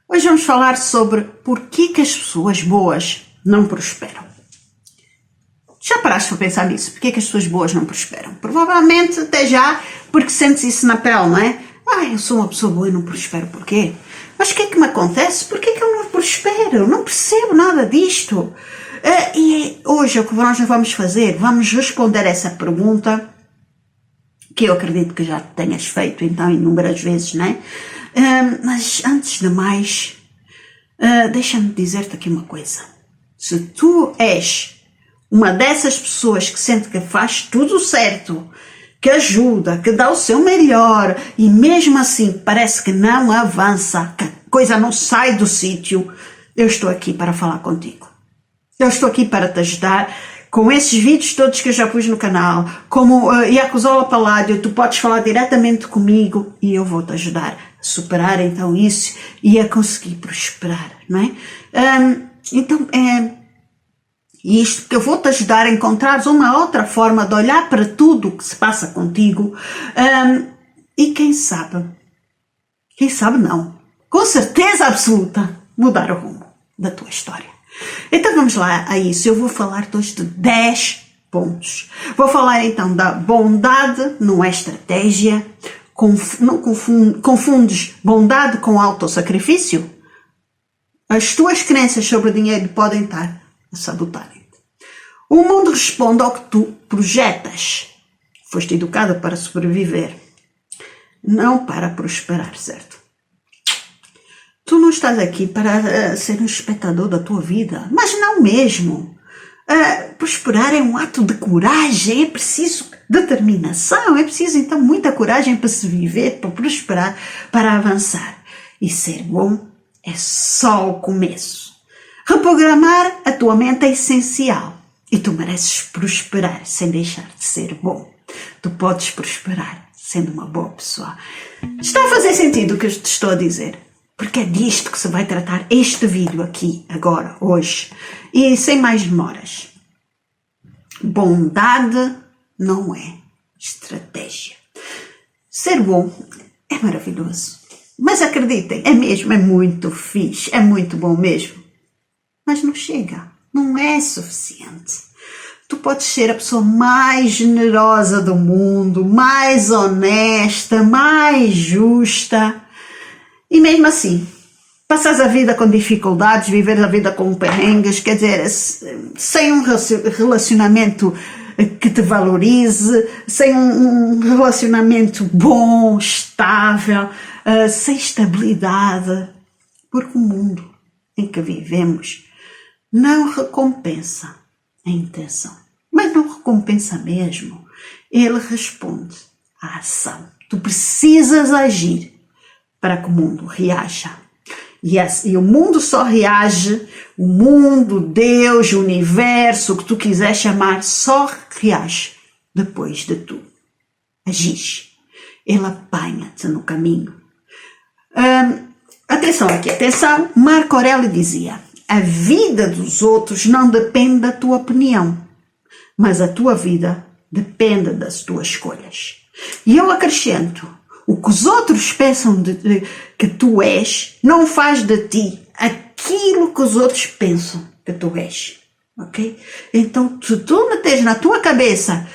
Hoje vamos falar sobre porquê que as pessoas boas não prosperam. Já paraste para pensar nisso? Porquê que as pessoas boas não prosperam? Provavelmente até já porque sentes isso na pele, não é? Eu sou uma pessoa boa e não prospero. Porquê? Mas o que é que me acontece? Porquê que eu não prospero? Eu não percebo nada disto. E hoje o que nós vamos fazer? Vamos responder essa pergunta que eu acredito que já tenhas feito então inúmeras vezes, não é? Mas antes de mais, deixa-me dizer-te aqui uma coisa. Se tu és uma dessas pessoas que sente que faz tudo certo, que ajuda, que dá o seu melhor e mesmo assim parece que não avança, que a coisa não sai do sítio, eu estou aqui para falar contigo. Eu estou aqui para te ajudar com esses vídeos todos que eu já pus no canal, como Yakuzola Palladio, tu podes falar diretamente comigo e eu vou te ajudar a superar então isso e a conseguir prosperar, não é? Então isto que eu vou te ajudar a encontrar uma outra forma de olhar para tudo o que se passa contigo e quem sabe não, com certeza absoluta, mudar o rumo da tua história. Então vamos lá a isso. Eu vou falar hoje de 10 pontos. Vou falar então da bondade não é estratégia. Não confundes bondade com autossacrifício? As tuas crenças sobre o dinheiro podem estar a sabotarem-te. O mundo responde ao que tu projetas. Foste educada para sobreviver, não para prosperar, certo? Tu não estás aqui para ser um espectador da tua vida, mas não mesmo. Prosperar é um ato de coragem, é preciso determinação, é preciso então muita coragem para se viver, para prosperar, para avançar. E ser bom é só o começo. Reprogramar a tua mente é essencial e tu mereces prosperar sem deixar de ser bom. Tu podes prosperar sendo uma boa pessoa. Está a fazer sentido o que eu te estou a dizer? Porque é disto que se vai tratar este vídeo aqui, agora, hoje. E sem mais demoras. Bondade não é estratégia. Ser bom é maravilhoso. Mas acreditem, é mesmo, é muito fixe, é muito bom mesmo. Mas não chega, não é suficiente. Tu podes ser a pessoa mais generosa do mundo, mais honesta, mais justa. E mesmo assim, passas a vida com dificuldades, viver a vida com perrengues, quer dizer, sem um relacionamento que te valorize, sem um relacionamento bom, estável, sem estabilidade, porque o mundo em que vivemos não recompensa a intenção, mas não recompensa mesmo, ele responde à ação. Tu precisas agir para que o mundo reaja. E o mundo só reage, o mundo, Deus, o universo, o que tu quiser chamar, só reage depois de tu agis. Ele apanha-te no caminho. Atenção aqui, atenção. Marco Aurélio dizia: a vida dos outros não depende da tua opinião, mas a tua vida depende das tuas escolhas. E eu acrescento: o que os outros pensam que tu és não faz de ti aquilo que os outros pensam que tu és, ok? Então, se tu meteres na tua cabeça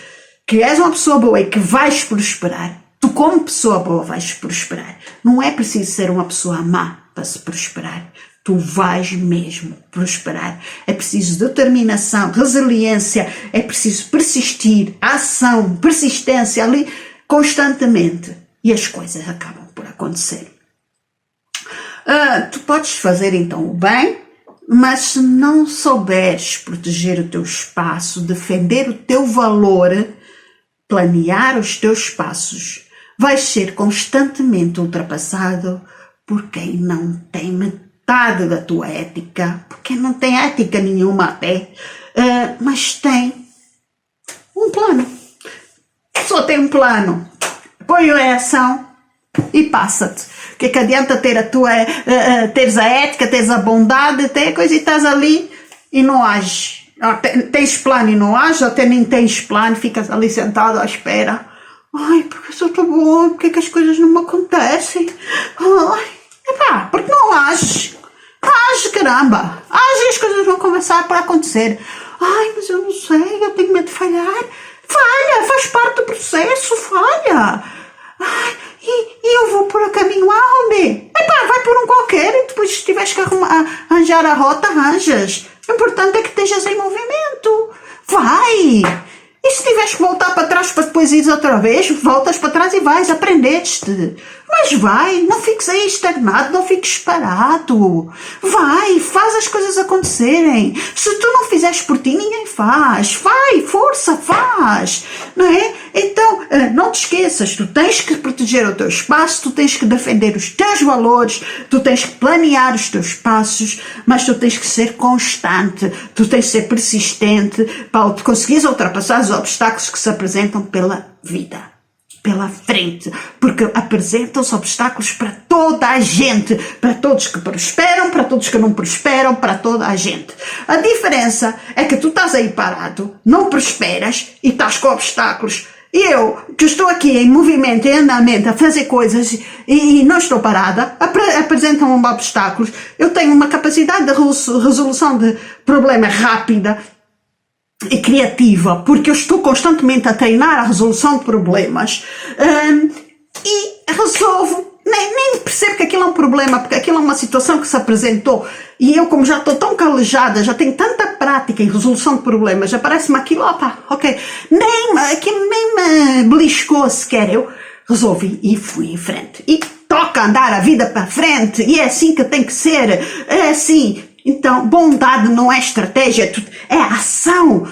que és uma pessoa boa e que vais prosperar, tu como pessoa boa vais prosperar. Não é preciso ser uma pessoa má para se prosperar. Tu vais mesmo prosperar. É preciso determinação, resiliência, é preciso persistir, ação, persistência ali constantemente. E as coisas acabam por acontecer. Tu podes fazer então o bem, mas se não souberes proteger o teu espaço, defender o teu valor, planear os teus passos, vais ser constantemente ultrapassado por quem não tem metade da tua ética, por quem não tem ética nenhuma até, mas tem um plano. Só tem um plano. Põe-o em ação e passa-te. O que é que adianta ter teres a ética, teres a bondade, ter a coisa e estás ali e não ages. Tens plano e não ages, até nem tens plano, ficas ali sentado à espera. Ai, porque eu sou tão bom, porque é que as coisas não me acontecem? Ai, porque não age. Age, caramba. Age e as coisas vão começar para acontecer. Ai, mas eu não sei, eu tenho medo de falhar. Falha, faz parte do processo, falha. Ai, e eu vou por a caminho aonde? Epá, vai por um qualquer e depois se tiveres que arranjar a rota, arranjas. O importante é que estejas em movimento. Vai! E se tiveres que voltar para trás para depois ires outra vez, voltas para trás e vais, aprendeste. Mas vai, não fiques aí estagnado, não fiques parado. Vai, faz as coisas acontecerem. Se tu não fizeres por ti, ninguém faz. Vai, força, faz. Não é? Então, não te esqueças, tu tens que proteger o teu espaço, tu tens que defender os teus valores, tu tens que planear os teus passos, mas tu tens que ser constante, tu tens que ser persistente para conseguires ultrapassar os obstáculos que se apresentam pela vida. Pela frente, porque apresentam-se obstáculos para toda a gente, para todos que prosperam, para todos que não prosperam, para toda a gente. A diferença é que tu estás aí parado, não prosperas e estás com obstáculos. Eu, que estou aqui em movimento, em andamento, a fazer coisas e não estou parada, apresentam-me obstáculos. Eu tenho uma capacidade de resolução de problema rápida e criativa, porque eu estou constantemente a treinar a resolução de problemas e resolvo, nem percebo que aquilo é um problema, porque aquilo é uma situação que se apresentou e eu, como já estou tão calejada, já tenho tanta prática em resolução de problemas, aparece-me aquilo, opa, ok, aquilo nem me beliscou sequer, eu resolvi e fui em frente e toca andar a vida para frente e é assim que tem que ser, é assim. Então, bondade não é estratégia, é ação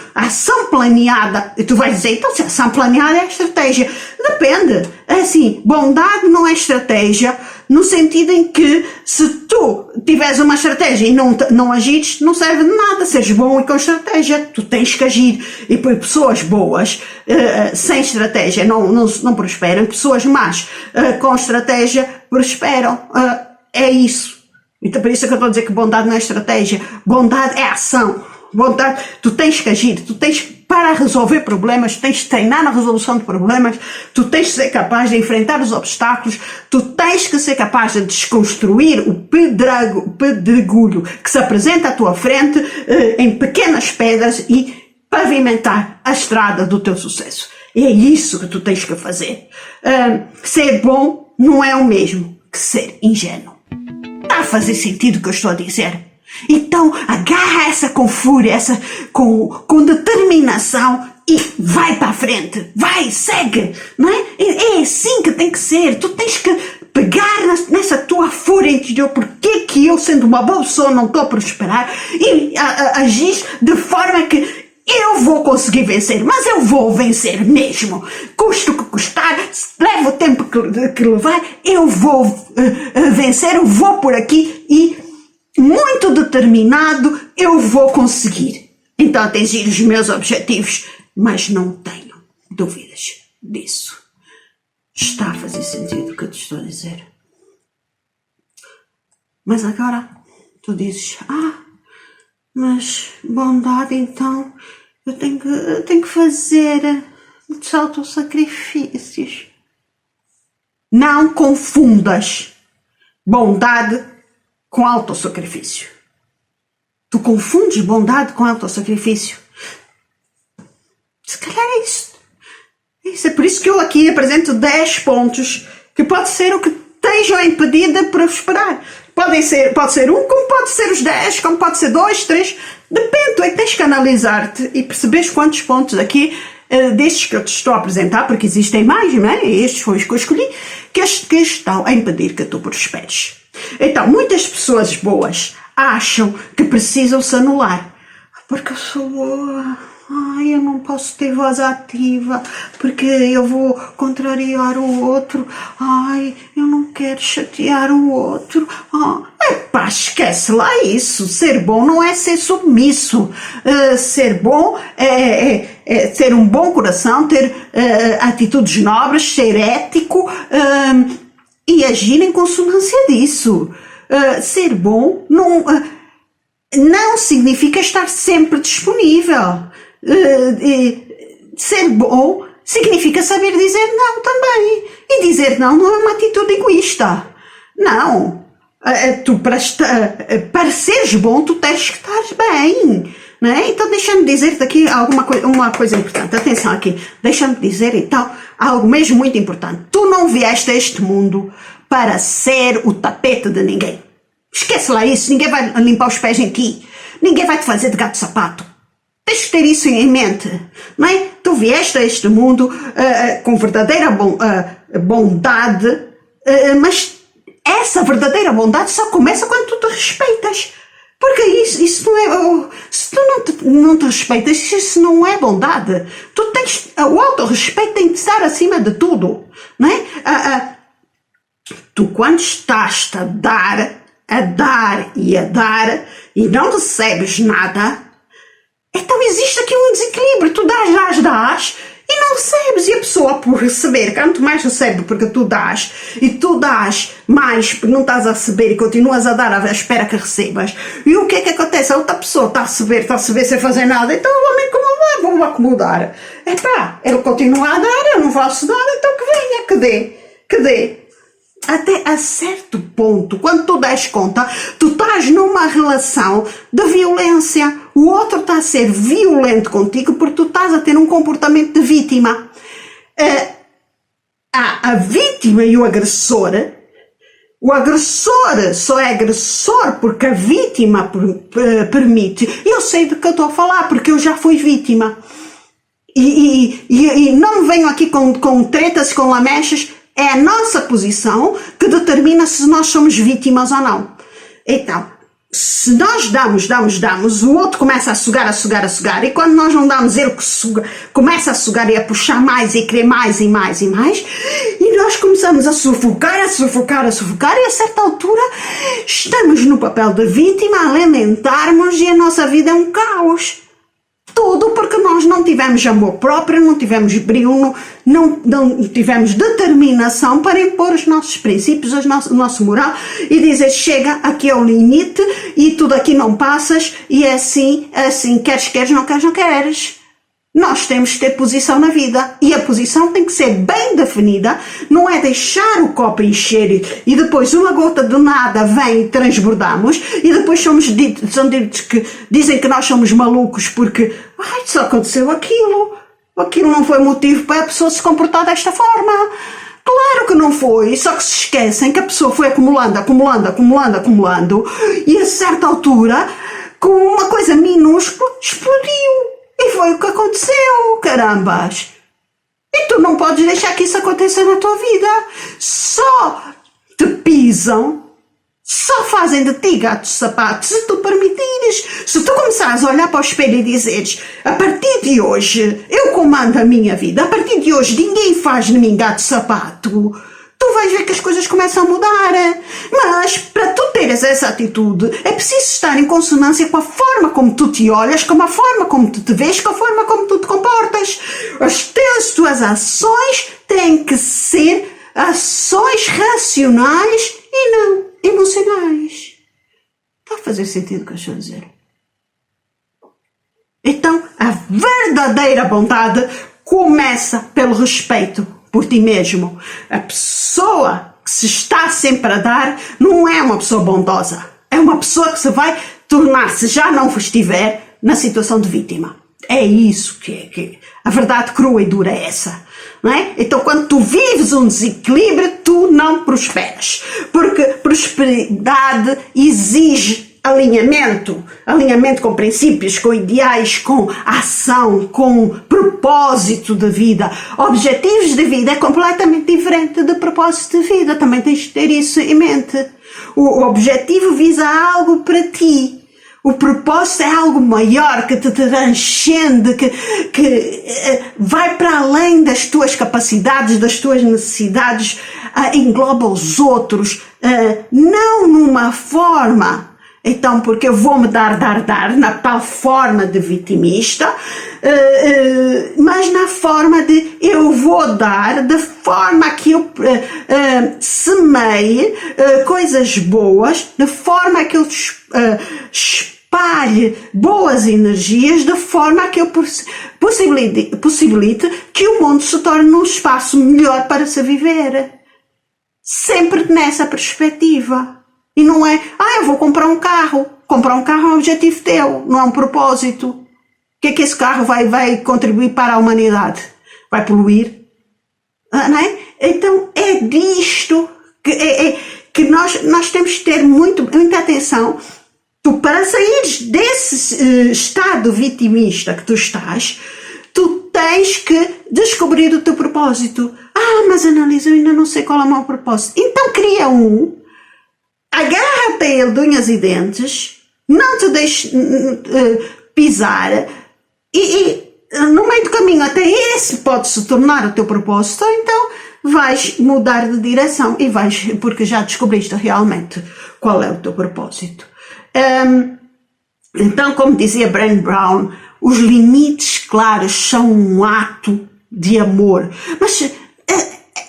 planeada. E tu vais dizer, então se ação planeada é estratégia. Depende. É assim, bondade não é estratégia, no sentido em que se tu tiveres uma estratégia e não agires, não serve de nada. Seres bom e com estratégia, tu tens que agir. E por pessoas boas, sem estratégia, não prosperam. Pessoas más, com estratégia, prosperam. É isso. Então por isso é que eu estou a dizer que bondade não é estratégia, bondade é ação, bondade, tu tens que agir, tu tens para resolver problemas, tu tens que treinar na resolução de problemas, tu tens que ser capaz de enfrentar os obstáculos, tu tens que ser capaz de desconstruir o pedregulho que se apresenta à tua frente em pequenas pedras e pavimentar a estrada do teu sucesso. E é isso que tu tens que fazer. Ser bom não é o mesmo que ser ingênuo. Está a fazer sentido o que eu estou a dizer? Então agarra essa com fúria, com determinação e vai para a frente, vai, segue, não é? É assim que tem que ser, tu tens que pegar nessa tua fúria interior, porque que eu, sendo uma boa pessoa, não estou a prosperar e agir de forma que eu vou conseguir vencer, mas eu vou vencer mesmo. Custe o que custar, leva o tempo que levar, eu vou vencer, eu vou por aqui e, muito determinado, eu vou conseguir. Então, atingir os meus objetivos, mas não tenho dúvidas disso. Está a fazer sentido o que eu te estou a dizer? Mas agora, tu dizes, mas bondade, então, eu tenho que fazer muitos autossacrifícios. Não confundas bondade com autossacrifício. Tu confundes bondade com autossacrifício. Se calhar é isso. É por isso que eu aqui apresento 10 pontos que pode ser o que estejam a impedir de prosperar. Pode ser um, como pode ser os 10, como pode ser 2, 3. Depende, tu é que tens que analisar-te e perceberes quantos pontos aqui destes que eu te estou a apresentar, porque existem mais, não é? Estes foram os que eu escolhi, que estão a impedir que tu prosperes. Então, muitas pessoas boas acham que precisam se anular. Porque eu sou boa. Ai, eu não posso ter voz ativa, porque eu vou contrariar o outro. Ai, eu não quero chatear o outro. Epá, esquece lá isso. Ser bom não é ser submisso. Ser bom é ter um bom coração, ter atitudes nobres, ser ético e agir em consonância disso. Ser bom não significa estar sempre disponível. Ser bom significa saber dizer não também. E dizer não é uma atitude egoísta. Não. Tu para seres bom, tu tens que estar bem, não é? Então deixa-me dizer-te aqui uma coisa importante. Atenção aqui, deixa-me dizer então algo mesmo muito importante. Tu não vieste a este mundo para ser o tapete de ninguém. Esquece lá isso, ninguém vai limpar os pés em ti, ninguém vai te fazer de gato sapato. Tens que ter isso em mente, não é? Tu vieste a este mundo com verdadeira bondade, mas essa verdadeira bondade só começa quando tu te respeitas. Porque isso não é... Se tu não te respeitas, isso não é bondade. Tu tens... O autorrespeito tem de estar acima de tudo, não é? Tu quando estás a dar e não recebes nada, então existe aqui um desequilíbrio. Tu dás e não recebes. E a pessoa, por receber, quanto mais recebe porque tu dás, e tu dás mais porque não estás a receber e continuas a dar à espera que recebas. E o que é que acontece? A outra pessoa está a receber sem fazer nada, então eu vou-me acomodar. Ele continua a dar, eu não faço nada, então que venha, que dê. Até a certo ponto, quando tu des conta, tu estás numa relação de violência. O outro está a ser violento contigo porque tu estás a ter um comportamento de vítima. A vítima e o agressor só é agressor porque a vítima permite. Eu sei do que eu estou a falar porque eu já fui vítima. E não venho aqui com tretas, com lamechas. É a nossa posição que determina se nós somos vítimas ou não. Então, se nós damos, o outro começa a sugar, e quando nós não damos, ele começa a sugar e a puxar mais e querer mais e mais, e nós começamos a sufocar, e a certa altura estamos no papel de vítima, a lamentarmos, e a nossa vida é um caos. Tudo porque nós não tivemos amor próprio, não tivemos brilho, não tivemos determinação para impor os nossos princípios, o nosso moral e dizer chega, aqui é o limite e tu daqui não passas e é assim, queres, não queres. Nós temos que ter posição na vida e a posição tem que ser bem definida, não é deixar o copo encher e depois uma gota de nada vem e transbordamos e depois são ditos que dizem que nós somos malucos porque só aconteceu aquilo não foi motivo para a pessoa se comportar desta forma. Claro que não foi, só que se esquecem que a pessoa foi acumulando e a certa altura, com uma coisa minúscula, explodiu. E foi o que aconteceu, carambas. E tu não podes deixar que isso aconteça na tua vida. Só te pisam, só fazem de ti gato sapato se tu permitires. Se tu começares a olhar para o espelho e dizeres a partir de hoje eu comando a minha vida, a partir de hoje ninguém faz de mim gato sapato, tu vais ver que as coisas começam a mudar. Mas para tu teres essa atitude é preciso estar em consonância com a forma como tu te olhas, com a forma como tu te vês, com a forma como tu te comportas. As tuas ações têm que ser ações racionais e não emocionais. Está a fazer sentido o que eu estou a dizer? Então, a verdadeira bondade começa pelo respeito por ti mesmo. A pessoa que se está sempre a dar não é uma pessoa bondosa. É uma pessoa que se vai tornar, se já não estiver, na situação de vítima. É isso que a verdade crua e dura é essa. Não é? Então, quando tu vives um desequilíbrio, tu não prosperas. Porque prosperidade exige alinhamento com princípios, com ideais, com ação, com propósito de vida. Objetivos de vida é completamente diferente de propósito de vida, também tens de ter isso em mente. O objetivo visa algo para ti. O propósito é algo maior que te transcende, que vai para além das tuas capacidades, das tuas necessidades, engloba os outros, não numa forma. Então, porque eu vou me dar na tal forma de vitimista, mas na forma de eu vou dar de forma que eu semeie coisas boas, de forma que eu espalhe boas energias, de forma que eu possibilite que o mundo se torne um espaço melhor para se viver. Sempre nessa perspectiva. E não é, eu vou comprar um carro. Comprar um carro é um objetivo teu, não é um propósito. O que é que esse carro vai contribuir para a humanidade? Vai poluir? Não é? Então é disto que nós temos que ter muita atenção. Tu, para saíres desse estado vitimista que tu estás, tu tens que descobrir o teu propósito. Mas Annalise, eu ainda não sei qual é o meu propósito. Então cria agarra-te a ele de unhas e dentes, não te deixes pisar e no meio do caminho até esse pode se tornar o teu propósito, então vais mudar de direção e porque já descobriste realmente qual é o teu propósito. Então, como dizia Brené Brown, os limites claros são um ato de amor, mas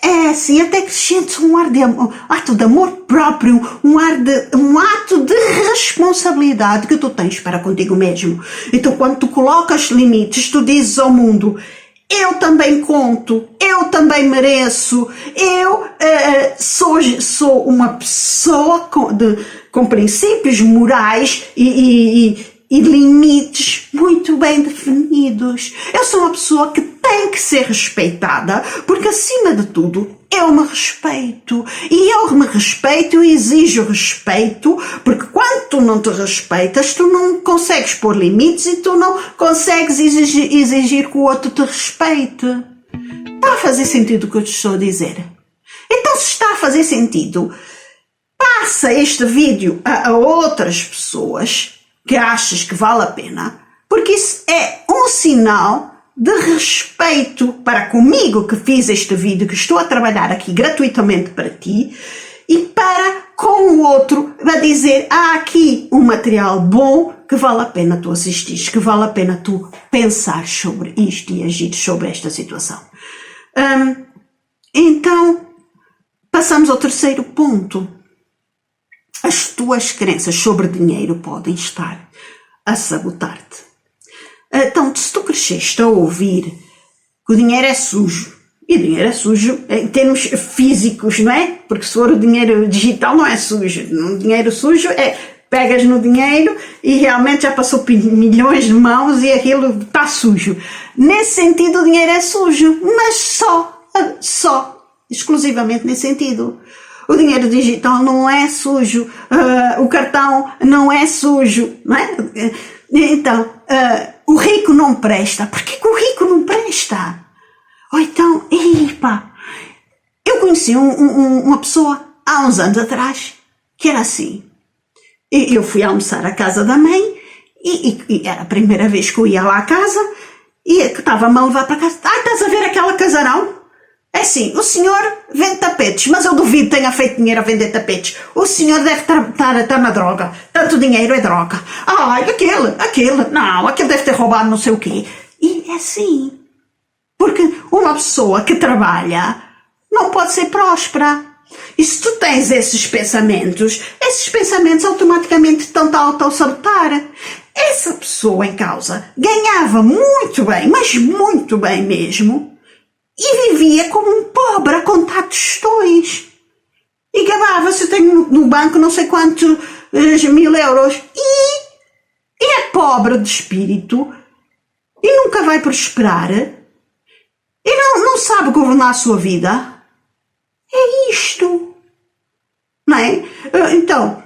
é assim, até que sentes um ato de amor próprio, um ato de responsabilidade que tu tens para contigo mesmo. Então, quando tu colocas limites, tu dizes ao mundo: eu também conto, eu também mereço, eu sou uma pessoa com princípios morais e limites muito bem definidos. Eu sou uma pessoa que tem que ser respeitada, porque acima de tudo eu me respeito. E eu me respeito e exijo respeito, porque quando tu não te respeitas, tu não consegues pôr limites e tu não consegues exigir que o outro te respeite. Está a fazer sentido o que eu te estou a dizer? Então, se está a fazer sentido, passa este vídeo a outras pessoas que achas que vale a pena, porque isso é um sinal de respeito para comigo que fiz este vídeo, que estou a trabalhar aqui gratuitamente para ti, e para com o outro, a dizer: há aqui um material bom que vale a pena tu assistires, que vale a pena tu pensar sobre isto e agir sobre esta situação. Então, passamos ao terceiro ponto. As tuas crenças sobre dinheiro podem estar a sabotar-te. Então, se tu cresceste a ouvir que o dinheiro é sujo, e o dinheiro é sujo em termos físicos, não é? Porque se for o dinheiro digital não é sujo. O dinheiro sujo é pegas no dinheiro e realmente já passou por milhões de mãos e aquilo está sujo. Nesse sentido o dinheiro é sujo, mas só, exclusivamente nesse sentido. O dinheiro digital não é sujo, o cartão não é sujo, não é? Então, o rico não presta. Porquê que o rico não presta? Ou então, eu conheci uma pessoa há uns anos atrás que era assim. Eu fui almoçar à casa da mãe e era a primeira vez que eu ia lá à casa e que estava-me a levar para casa. Estás a ver aquela casarão? É assim, o senhor vende tapetes, mas eu duvido que tenha feito dinheiro a vender tapetes. O senhor deve estar na droga. Tanto dinheiro é droga. Aquele deve ter roubado não sei o quê. E é assim. Porque uma pessoa que trabalha não pode ser próspera. E se tu tens esses pensamentos automaticamente estão-te a auto-sabotar. Essa pessoa em causa ganhava muito bem, mas muito bem mesmo, e vivia como um pobre a contar tostões. E gabava-se: eu tenho no banco não sei quantos 1000 euros. E é pobre de espírito e nunca vai prosperar e não sabe governar a sua vida. É isto, não é? Então,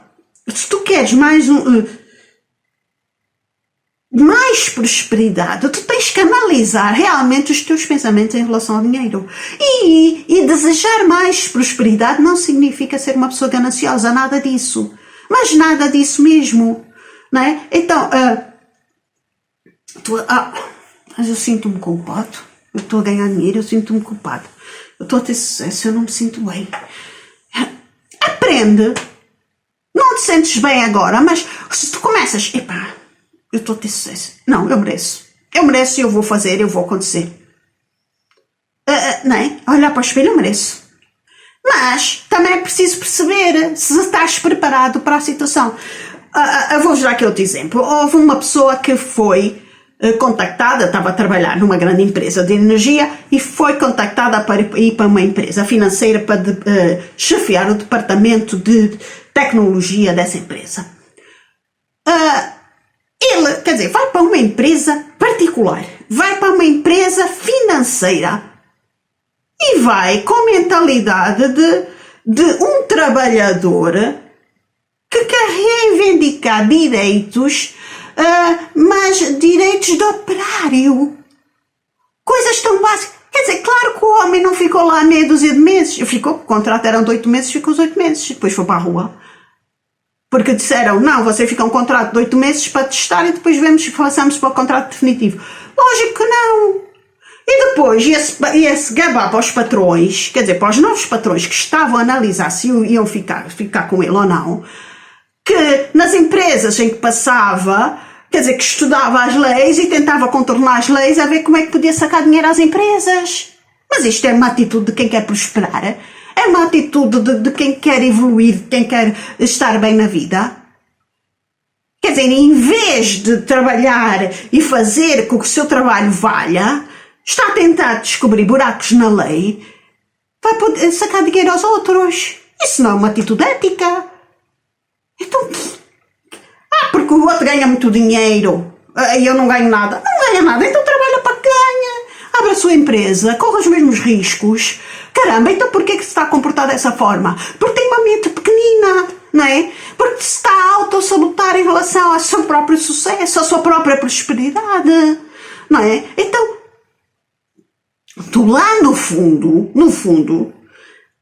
se tu queres mais prosperidade, tu tens que analisar realmente os teus pensamentos em relação ao dinheiro. E desejar mais prosperidade não significa ser uma pessoa gananciosa, nada disso. Mas nada disso mesmo, não é? Então, mas eu sinto-me culpado. Eu estou a ganhar dinheiro, eu sinto-me culpado. Eu estou a ter sucesso, eu não me sinto bem. Aprende. Não te sentes bem agora, mas se tu começas, eu estou a ter sucesso. Não, eu mereço. Eu mereço e eu vou fazer, eu vou acontecer. Não é? Olhar para o espelho, eu mereço. Mas também é preciso perceber se estás preparado para a situação. Eu vou-vos dar aqui outro exemplo. Houve uma pessoa que foi contactada, estava a trabalhar numa grande empresa de energia e foi contactada para ir para uma empresa financeira para chefiar o departamento de tecnologia dessa empresa. Ele, quer dizer, vai para uma empresa particular, vai para uma empresa financeira e vai com mentalidade de um trabalhador que quer reivindicar direitos, mas direitos de operário. Coisas tão básicas. Quer dizer, claro que o homem não ficou lá meia dúzia de meses. Ficou, o contrato era de 8 meses, ficou os 8 meses. Depois foi para a rua. Porque disseram, não, você fica um contrato de 8 meses para testar e depois vemos se passamos para o contrato definitivo. Lógico que não. E depois ia-se gabar para os patrões, quer dizer, para os novos patrões que estavam a analisar se iam ficar com ele ou não, que nas empresas em que passava, quer dizer, que estudava as leis e tentava contornar as leis a ver como é que podia sacar dinheiro às empresas. Mas isto é uma atitude de quem quer prosperar, é uma atitude de quem quer evoluir, de quem quer estar bem na vida. Quer dizer, em vez de trabalhar e fazer com que o seu trabalho valha, está a tentar descobrir buracos na lei, vai poder sacar dinheiro aos outros. Isso não é uma atitude ética. Então, porque o outro ganha muito dinheiro e eu não ganho nada. Não ganha nada, então trabalha para que ganha. Abre a sua empresa, corre os mesmos riscos. Caramba, então porquê que se está a comportar dessa forma? Porque tem uma mente pequenina, não é? Porque se está a autossabotar em relação ao seu próprio sucesso, à sua própria prosperidade, não é? Então, tu lá no fundo,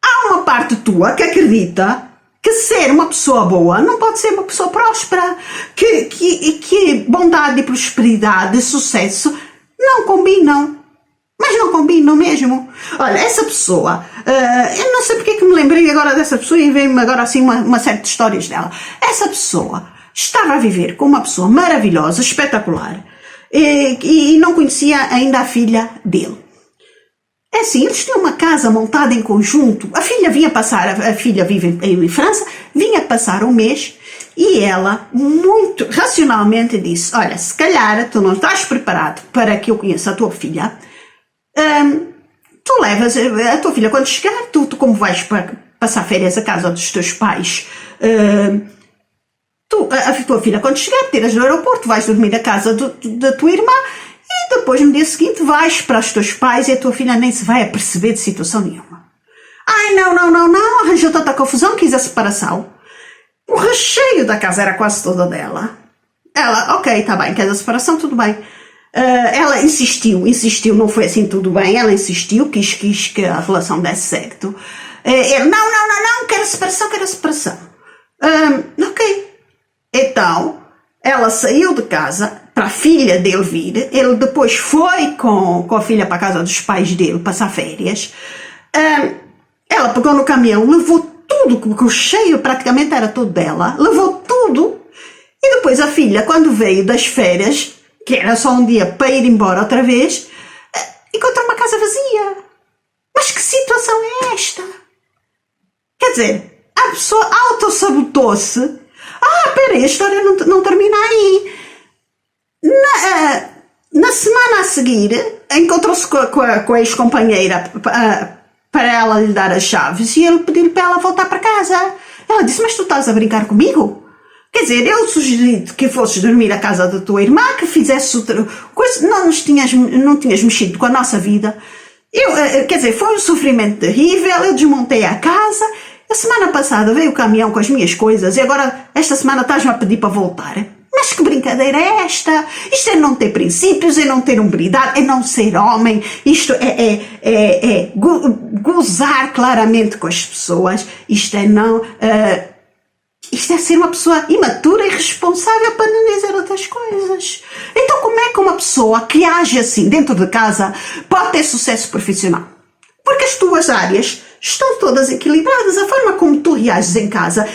há uma parte tua que acredita que ser uma pessoa boa não pode ser uma pessoa próspera, que bondade e prosperidade e sucesso não combinam. Mas não combinam mesmo. Olha, essa pessoa, eu não sei porque é que me lembrei agora dessa pessoa e veio-me agora assim uma série de histórias dela. Essa pessoa estava a viver com uma pessoa maravilhosa, espetacular, e não conhecia ainda a filha dele. É assim, eles tinham uma casa montada em conjunto. A filha vive em França, vinha passar um mês e ela, muito racionalmente, disse, olha, se calhar tu não estás preparado para que eu conheça a tua filha, tu levas a tua filha quando chegar, tu como vais passar férias a casa dos teus pais, a tua filha quando chegar, tiras do aeroporto, vais dormir na casa da tua irmã e depois no dia seguinte vais para os teus pais e a tua filha nem se vai aperceber de situação nenhuma. Ai, não, arranjou tanta confusão, quis a separação. O recheio da casa era quase toda dela. Ela, ok, está bem, queres a separação, tudo bem. Ela insistiu, não foi assim tudo bem, ela insistiu, quis que a relação desse certo. Ele, não, quero a separação. Ok. Então, ela saiu de casa para a filha dele vir, ele depois foi com a filha para a casa dos pais dele passar férias. Ela pegou no caminhão, levou tudo, porque o cheio praticamente era todo dela, levou tudo, e depois a filha, quando veio das férias, que era só um dia para ir embora outra vez, encontrou uma casa vazia. Mas que situação é esta? Quer dizer, a pessoa autossabotou-se. Peraí, a história não termina aí. Na semana a seguir, encontrou-se com a ex-companheira para ela lhe dar as chaves e ele pediu-lhe para ela voltar para casa. Ela disse, mas tu estás a brincar comigo? Quer dizer, eu sugeri que fosses dormir à casa da tua irmã, que fizesse outra coisa, não tinhas mexido com a nossa vida. Quer dizer, foi um sofrimento terrível, eu desmontei a casa, a semana passada veio o caminhão com as minhas coisas e agora esta semana estás-me a pedir para voltar. Mas que brincadeira é esta? Isto é não ter princípios, é não ter hombridade, é não ser homem, isto é gozar claramente com as pessoas, isto é ser uma pessoa imatura e irresponsável para não dizer outras coisas. Então como é que uma pessoa que age assim dentro de casa pode ter sucesso profissional? Porque as tuas áreas estão todas equilibradas. A forma como tu reages em casa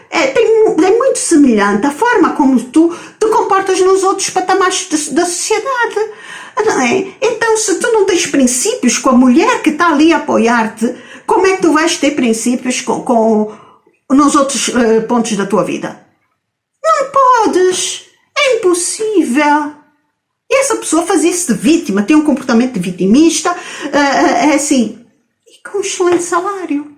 é muito semelhante à forma como tu te comportas nos outros patamares da sociedade. Não é? Então, se tu não tens princípios com a mulher que está ali a apoiar-te, como é que tu vais ter princípios nos outros pontos da tua vida? Não podes. É impossível. E essa pessoa fazia-se de vítima, tem um comportamento de vitimista, é assim, e com um excelente salário.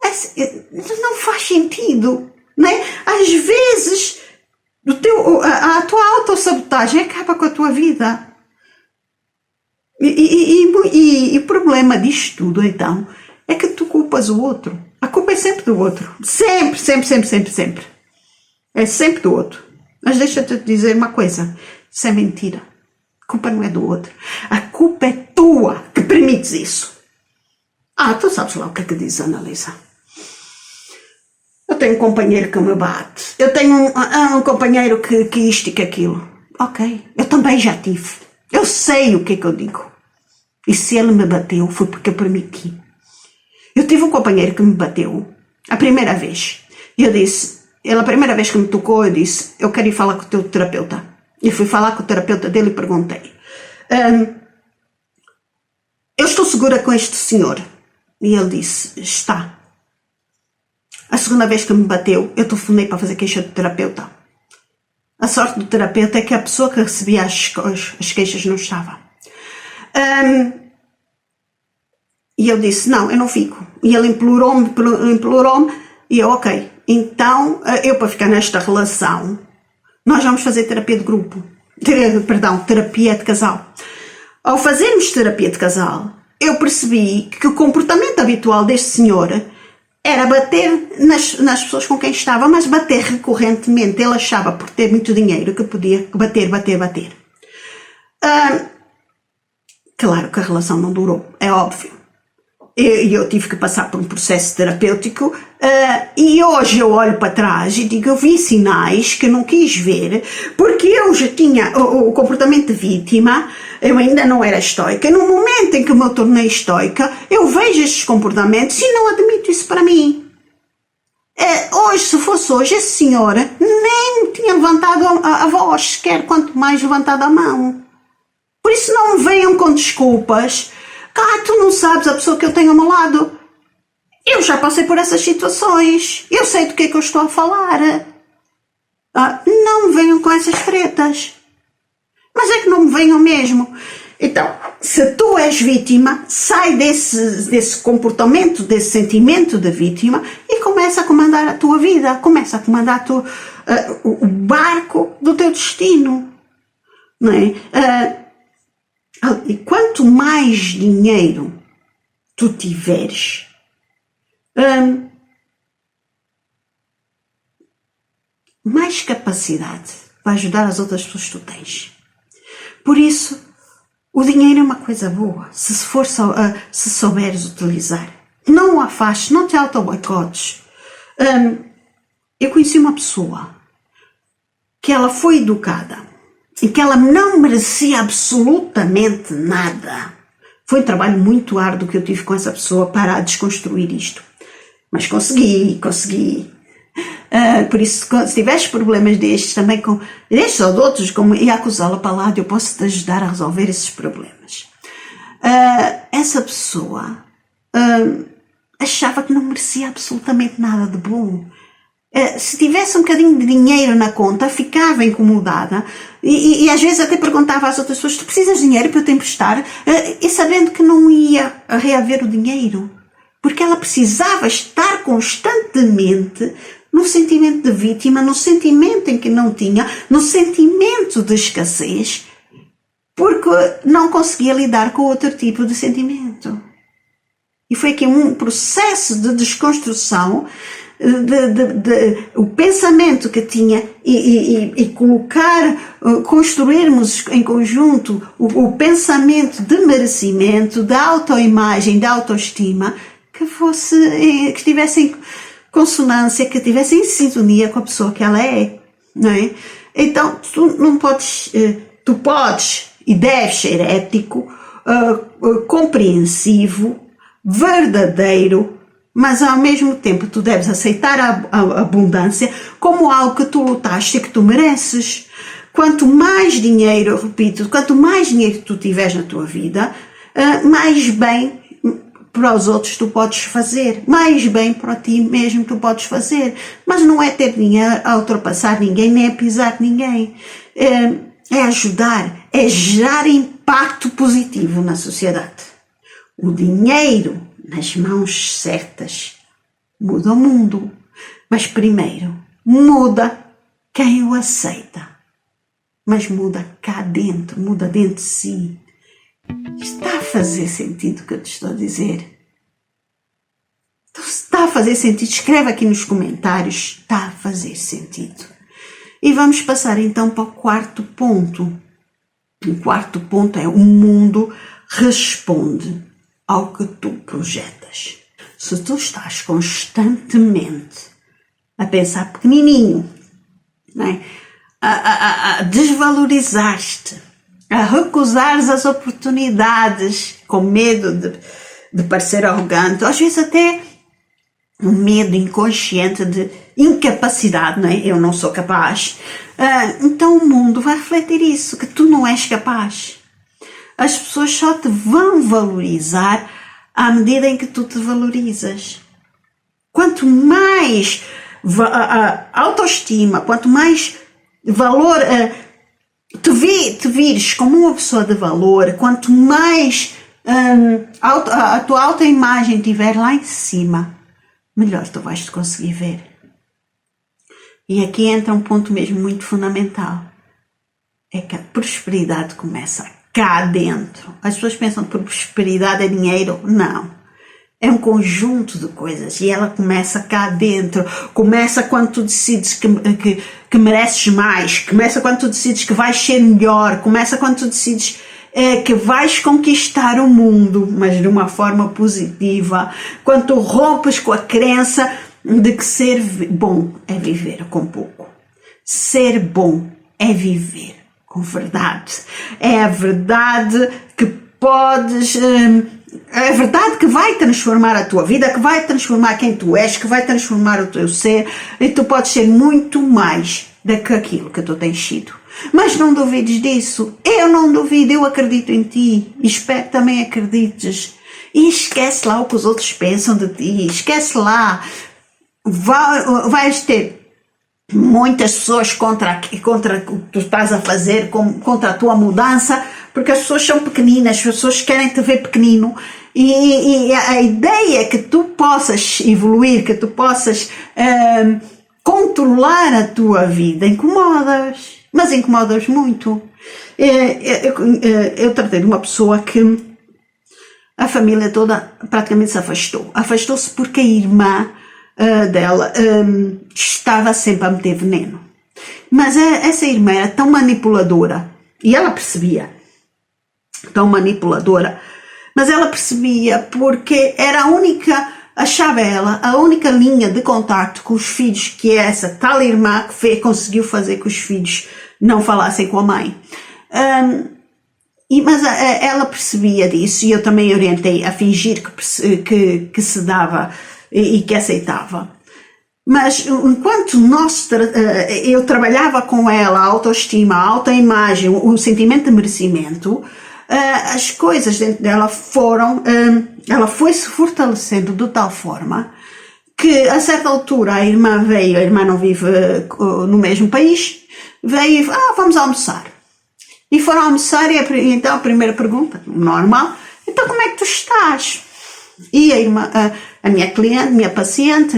É assim, não faz sentido, né? Às vezes, a tua autossabotagem acaba com a tua vida. E o problema disto tudo, então, é que tu culpas o outro. A culpa é sempre do outro. Sempre, sempre, sempre, sempre, sempre. É sempre do outro. Mas deixa-te dizer uma coisa. Isso é mentira. A culpa não é do outro. A culpa é tua que permites isso. Tu sabes lá o que é que diz a Annalisa. Eu tenho um companheiro que me bate. Eu tenho um companheiro que isto e que aquilo. Ok, eu também já tive. Eu sei o que é que eu digo. E se ele me bateu, foi porque eu permiti. Eu tive um companheiro que me bateu a primeira vez. E eu disse, a primeira vez que me tocou, eu disse, eu quero ir falar com o teu terapeuta. E fui falar com o terapeuta dele e perguntei. Eu estou segura com este senhor? E ele disse, está. A segunda vez que me bateu, eu telefonei para fazer queixa do terapeuta. A sorte do terapeuta é que a pessoa que recebia as queixas não estava. E eu disse, não, eu não fico. E ele implorou-me, e eu, ok. Então, eu para ficar nesta relação, nós vamos fazer terapia de grupo. Terapia de casal. Ao fazermos terapia de casal, eu percebi que o comportamento habitual deste senhor era bater nas pessoas com quem estava, mas bater recorrentemente. Ele achava, por ter muito dinheiro, que podia bater. Claro que a relação não durou, é óbvio. Eu tive que passar por um processo terapêutico e hoje eu olho para trás e digo, eu vi sinais que não quis ver, porque eu já tinha o comportamento de vítima, eu ainda não era estoica, e no momento em que me tornei estoica, eu vejo estes comportamentos e não admito isso para mim. Hoje, se fosse hoje, esse senhor nem me tinha levantado a voz sequer, quanto mais levantado a mão. Por isso não me venham com desculpas. Tu não sabes a pessoa que eu tenho ao meu lado. Eu já passei por essas situações. Eu sei do que é que eu estou a falar. Não me venham com essas tretas. Mas é que não me venham mesmo. Então, se tu és vítima, sai desse comportamento, desse sentimento de vítima e começa a comandar a tua vida. Começa a comandar o barco do teu destino. Não é? E quanto mais dinheiro tu tiveres, mais capacidade para ajudar as outras pessoas que tu tens. Por isso, o dinheiro é uma coisa boa, se souberes utilizar. Não o afastes, não te auto-boicotes. Eu conheci uma pessoa que ela foi educada e que ela não merecia absolutamente nada. Foi um trabalho muito árduo que eu tive com essa pessoa para desconstruir isto. Mas consegui. Por isso, se tiveres problemas destes também, destes ou de outros, como ia acusá-la para lá, eu posso te ajudar a resolver esses problemas. Essa pessoa achava que não merecia absolutamente nada de bom. Se tivesse um bocadinho de dinheiro na conta, ficava incomodada e às vezes até perguntava às outras pessoas, tu precisas de dinheiro para eu te emprestar? E sabendo que não ia reaver o dinheiro, porque ela precisava estar constantemente no sentimento de vítima, no sentimento em que não tinha, no sentimento de escassez, porque não conseguia lidar com outro tipo de sentimento. E foi aqui um processo de desconstrução o pensamento que tinha e construirmos em conjunto o pensamento de merecimento, da autoimagem, da autoestima, que estivesse em consonância, que estivesse em sintonia com a pessoa que ela é, não é? Então, tu podes e deves ser ético, compreensivo, verdadeiro, mas ao mesmo tempo tu deves aceitar a abundância como algo que tu lutaste e que tu mereces. Quanto mais dinheiro, eu repito, quanto mais dinheiro tu tiveres na tua vida, mais bem para os outros tu podes fazer, mais bem para ti mesmo tu podes fazer. Mas não é ter dinheiro a ultrapassar ninguém, nem a pisar ninguém. é ajudar, é gerar impacto positivo na sociedade. O dinheiro nas mãos certas muda o mundo, mas primeiro muda quem o aceita. Mas muda cá dentro, muda dentro de si. Está a fazer sentido o que eu te estou a dizer? Então, se está a fazer sentido, escreve aqui nos comentários, está a fazer sentido. E vamos passar então para o quarto ponto. O quarto ponto é: o mundo responde ao que tu projetas. Se tu estás constantemente a pensar pequenininho, não é? a desvalorizar-te, a recusares as oportunidades com medo de parecer arrogante, às vezes até um medo inconsciente de incapacidade, não é? Eu não sou capaz. Então o mundo vai refletir isso, que tu não és capaz. As pessoas só te vão valorizar à medida em que tu te valorizas. Quanto mais autoestima, quanto mais valor te vires como uma pessoa de valor, quanto mais a tua autoimagem estiver lá em cima, melhor tu vais te conseguir ver. E aqui entra um ponto mesmo muito fundamental. É que a prosperidade começa cá dentro. As pessoas pensam que prosperidade é dinheiro. Não. É um conjunto de coisas e ela começa cá dentro. Começa quando tu decides que mereces mais. Começa quando tu decides que vais ser melhor. Começa quando tu decides que vais conquistar o mundo, mas de uma forma positiva. Quando tu rompes com a crença de que ser bom é viver com pouco. Ser bom é viver com verdade. É a verdade que podes... É a verdade que vai transformar a tua vida, que vai transformar quem tu és, que vai transformar o teu ser, e tu podes ser muito mais do que aquilo que tu tens sido. Mas não duvides disso. Eu não duvido, eu acredito em ti. E espero que também acredites. E esquece lá o que os outros pensam de ti. Esquece lá. Vais ter muitas pessoas contra o que tu estás a fazer, contra a tua mudança, porque as pessoas são pequeninas, as pessoas querem te ver pequenino, e a ideia é que tu possas evoluir, que tu possas controlar a tua vida, incomodas, mas incomodas muito. Eu tratei de uma pessoa que a família toda praticamente se afastou-se porque a irmã dela estava sempre a meter veneno. Mas essa irmã era tão manipuladora, e ela percebia, tão manipuladora, mas ela percebia porque era achava ela, a única linha de contato com os filhos, que é essa tal irmã que conseguiu fazer que os filhos não falassem com a mãe. Mas ela percebia disso, e eu também orientei a fingir que se dava e que aceitava. Mas enquanto eu trabalhava com ela a autoestima, a autoimagem, o sentimento de merecimento, as coisas dentro dela ela foi se fortalecendo de tal forma que a certa altura a irmã não vive no mesmo país, veio e vamos almoçar. E foram almoçar, e então a primeira pergunta, normal: então como é que tu estás? E a irmã, a minha cliente, minha paciente,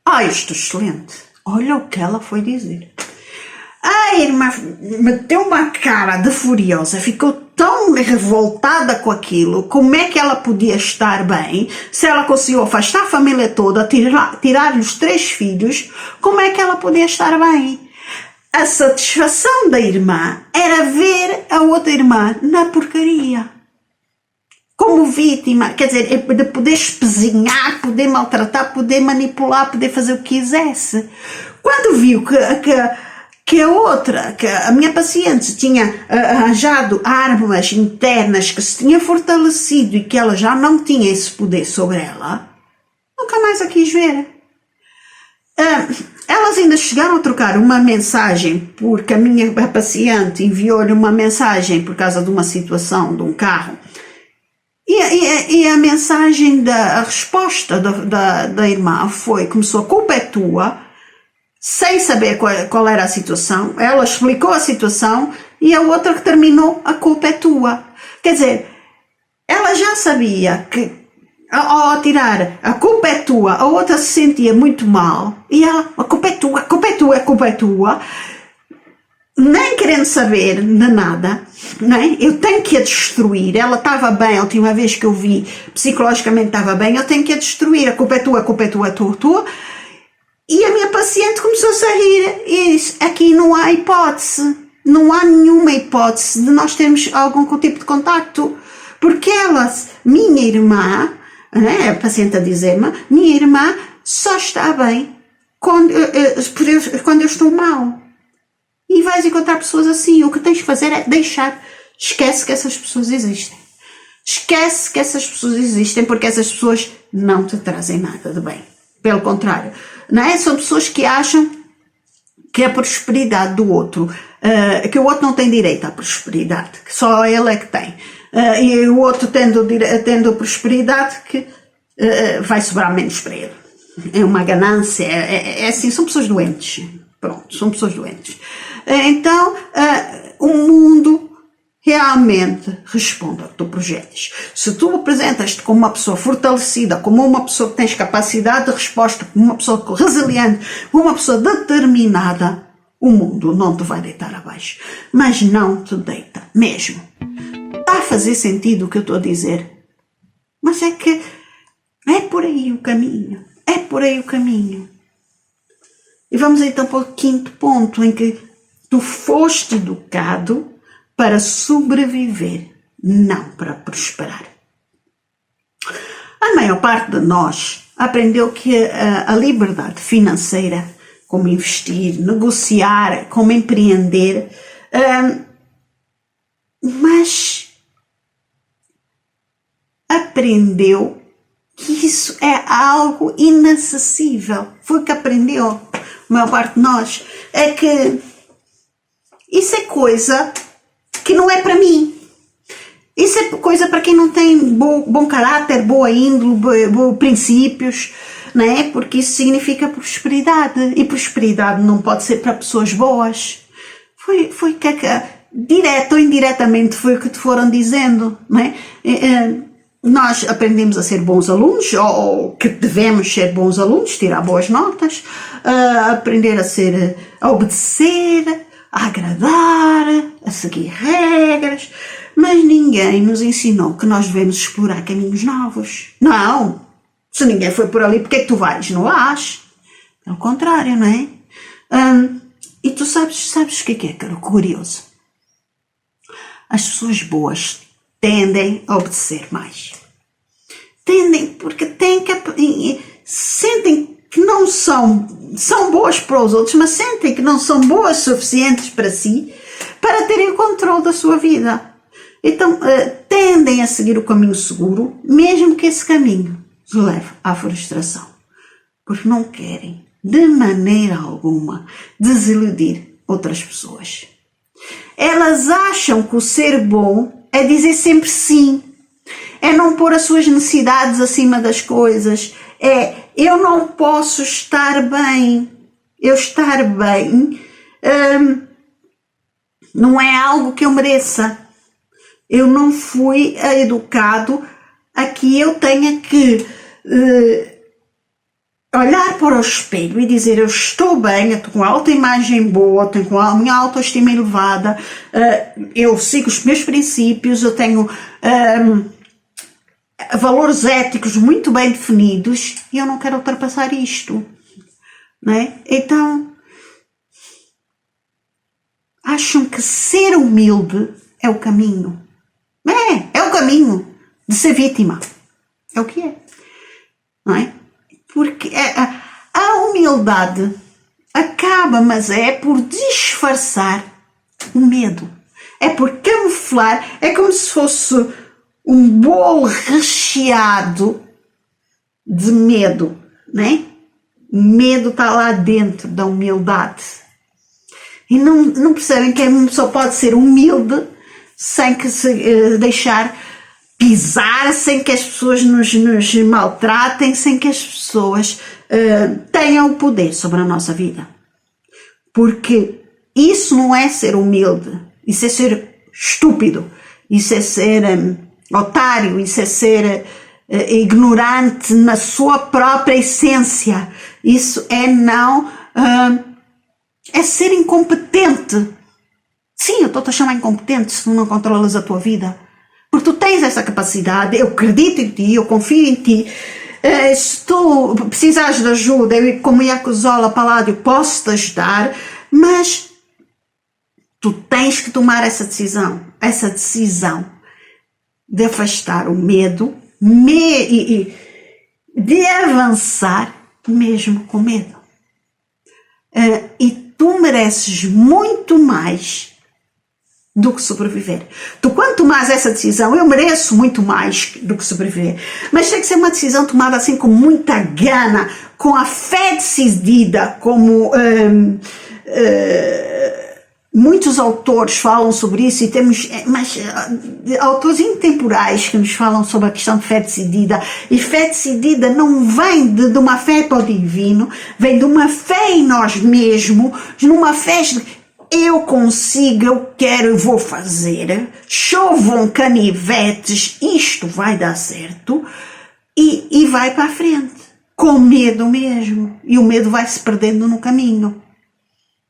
eu estou excelente. Olha o que ela foi dizer. A irmã meteu uma cara de furiosa, ficou tão revoltada com aquilo. Como é que ela podia estar bem se ela conseguiu afastar a família toda, tirar-lhe os 3 filhos? Como é que ela podia estar bem? A satisfação da irmã era ver a outra irmã na porcaria, como vítima, quer dizer, de poder espezinhar, poder maltratar, poder manipular, poder fazer o que quisesse. Quando viu que a minha paciente tinha arranjado armas internas, que se tinha fortalecido e que ela já não tinha esse poder sobre ela, nunca mais a quis ver. Elas ainda chegaram a trocar uma mensagem, porque a minha paciente enviou-lhe uma mensagem por causa de uma situação de um carro. E a mensagem, a resposta da irmã foi: começou, a culpa é tua, sem saber qual era a situação. Ela explicou a situação e a outra que terminou, a culpa é tua. Quer dizer, ela já sabia que ao tirar a culpa é tua, a outra se sentia muito mal e ela, a culpa é tua, a culpa é tua, a culpa é tua, nem querendo saber de nada, né? Eu tenho que a destruir. Ela estava bem, a última vez que eu vi, psicologicamente estava bem, eu tenho que a destruir, a culpa é tua, a culpa é tua, a tua. E a minha paciente começou-se a rir e disse, aqui não há hipótese, não há nenhuma hipótese de nós termos algum tipo de contacto, porque ela, minha irmã, né, a paciente a dizer-me, minha irmã só está bem quando eu estou mal. E vais encontrar pessoas assim, o que tens de fazer é deixar, esquece que essas pessoas existem. Esquece que essas pessoas existem, porque essas pessoas não te trazem nada de bem. Pelo contrário, não é? São pessoas que acham que a prosperidade do outro, que o outro não tem direito à prosperidade, que só ele é que tem. E o outro tendo prosperidade, que vai sobrar menos para ele. É uma ganância, é assim, são pessoas doentes. Pronto, são pessoas doentes. Então, o mundo realmente responde ao que tu projetas. Se tu apresentas-te como uma pessoa fortalecida, como uma pessoa que tens capacidade de resposta, como uma pessoa resiliente, como uma pessoa determinada, o mundo não te vai deitar abaixo. Mas não te deita mesmo. Está a fazer sentido o que eu estou a dizer? Mas é que é por aí o caminho. É por aí o caminho. E vamos então para o quinto ponto, em que tu foste educado para sobreviver, não para prosperar. A maior parte de nós aprendeu que a liberdade financeira, como investir, negociar, como empreender, mas aprendeu que isso é algo inacessível. Foi o que aprendeu a maior parte de nós. É que isso é coisa que não é para mim. Isso é coisa para quem não tem bom caráter, boa índole, bons princípios, não é? Porque isso significa prosperidade. E prosperidade não pode ser para pessoas boas. Foi que direto ou indiretamente foi o que te foram dizendo, não é? Nós aprendemos a ser bons alunos, ou que devemos ser bons alunos, tirar boas notas, aprender a obedecer, a agradar, a seguir regras, mas ninguém nos ensinou que nós devemos explorar caminhos novos. Não! Se ninguém foi por ali, porque é que tu vais? Não vais? Pelo contrário, não é? E tu sabes o que é, cara? Curioso. As pessoas boas tendem a obedecer mais. Tendem, porque sentem que não são boas para os outros, mas sentem que não são boas suficientes para si, para terem o controle da sua vida. Então, tendem a seguir o caminho seguro, mesmo que esse caminho os leve à frustração. Porque não querem, de maneira alguma, desiludir outras pessoas. Elas acham que o ser bom é dizer sempre sim. É não pôr as suas necessidades acima das coisas. Eu não posso estar bem. Eu estar bem não é algo que eu mereça. Eu não fui educado a que eu tenha que olhar para o espelho e dizer eu estou bem, eu estou com alta imagem boa, tenho com a minha autoestima elevada, eu sigo os meus princípios, eu tenho valores éticos muito bem definidos e eu não quero ultrapassar isto, não é? Então, acham que ser humilde é o caminho. É o caminho de ser vítima. É o que é, não é? Porque a humildade acaba, mas é por disfarçar o medo. É por camuflar, é como se fosse um bolo recheado de medo, né? O medo está lá dentro da humildade. E não percebem que uma pessoa pode ser humilde sem que se deixar pisar, sem que as pessoas nos maltratem, sem que as pessoas tenham o poder sobre a nossa vida. porque isso não é ser humilde, isso é ser estúpido, isso é ser otário, isso é ser ignorante na sua própria essência, isso é não, é ser incompetente. Sim, eu estou-te a chamar incompetente se tu não controlas a tua vida, porque tu tens essa capacidade, eu acredito em ti, eu confio em ti. Se tu precisares de ajuda, eu como Yakuzola Paládio posso te ajudar, mas tu tens que tomar essa decisão de afastar o medo, de avançar mesmo com medo. E tu mereces muito mais do que sobreviver. Tu, quando tomas essa decisão, eu mereço muito mais do que sobreviver, mas tem que ser uma decisão tomada assim com muita gana, com a fé decidida, como muitos autores falam sobre isso, e temos autores intemporais que nos falam sobre a questão de fé decidida, e fé decidida não vem de uma fé para o divino, vem de uma fé em nós mesmos, numa fé de eu consigo, eu quero, eu vou fazer, chovam canivetes, isto vai dar certo, e vai para a frente, com medo mesmo, e o medo vai se perdendo no caminho,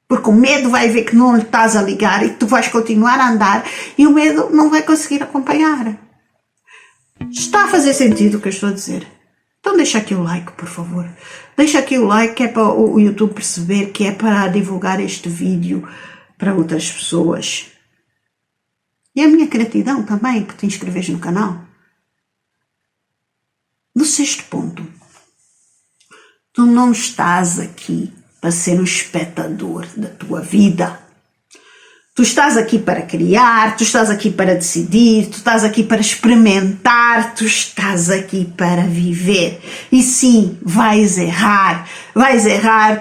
porque o medo vai ver que não lhe estás a ligar e que tu vais continuar a andar, e o medo não vai conseguir acompanhar. Está a fazer sentido o que eu estou a dizer? Então deixa aqui o like, por favor. Deixa aqui o like, que é para o YouTube perceber que é para divulgar este vídeo para outras pessoas. E a minha gratidão também por te inscreveres no canal. No 6º ponto, tu não estás aqui para ser um espectador da tua vida. Tu estás aqui para criar, tu estás aqui para decidir, tu estás aqui para experimentar, tu estás aqui para viver. E sim, vais errar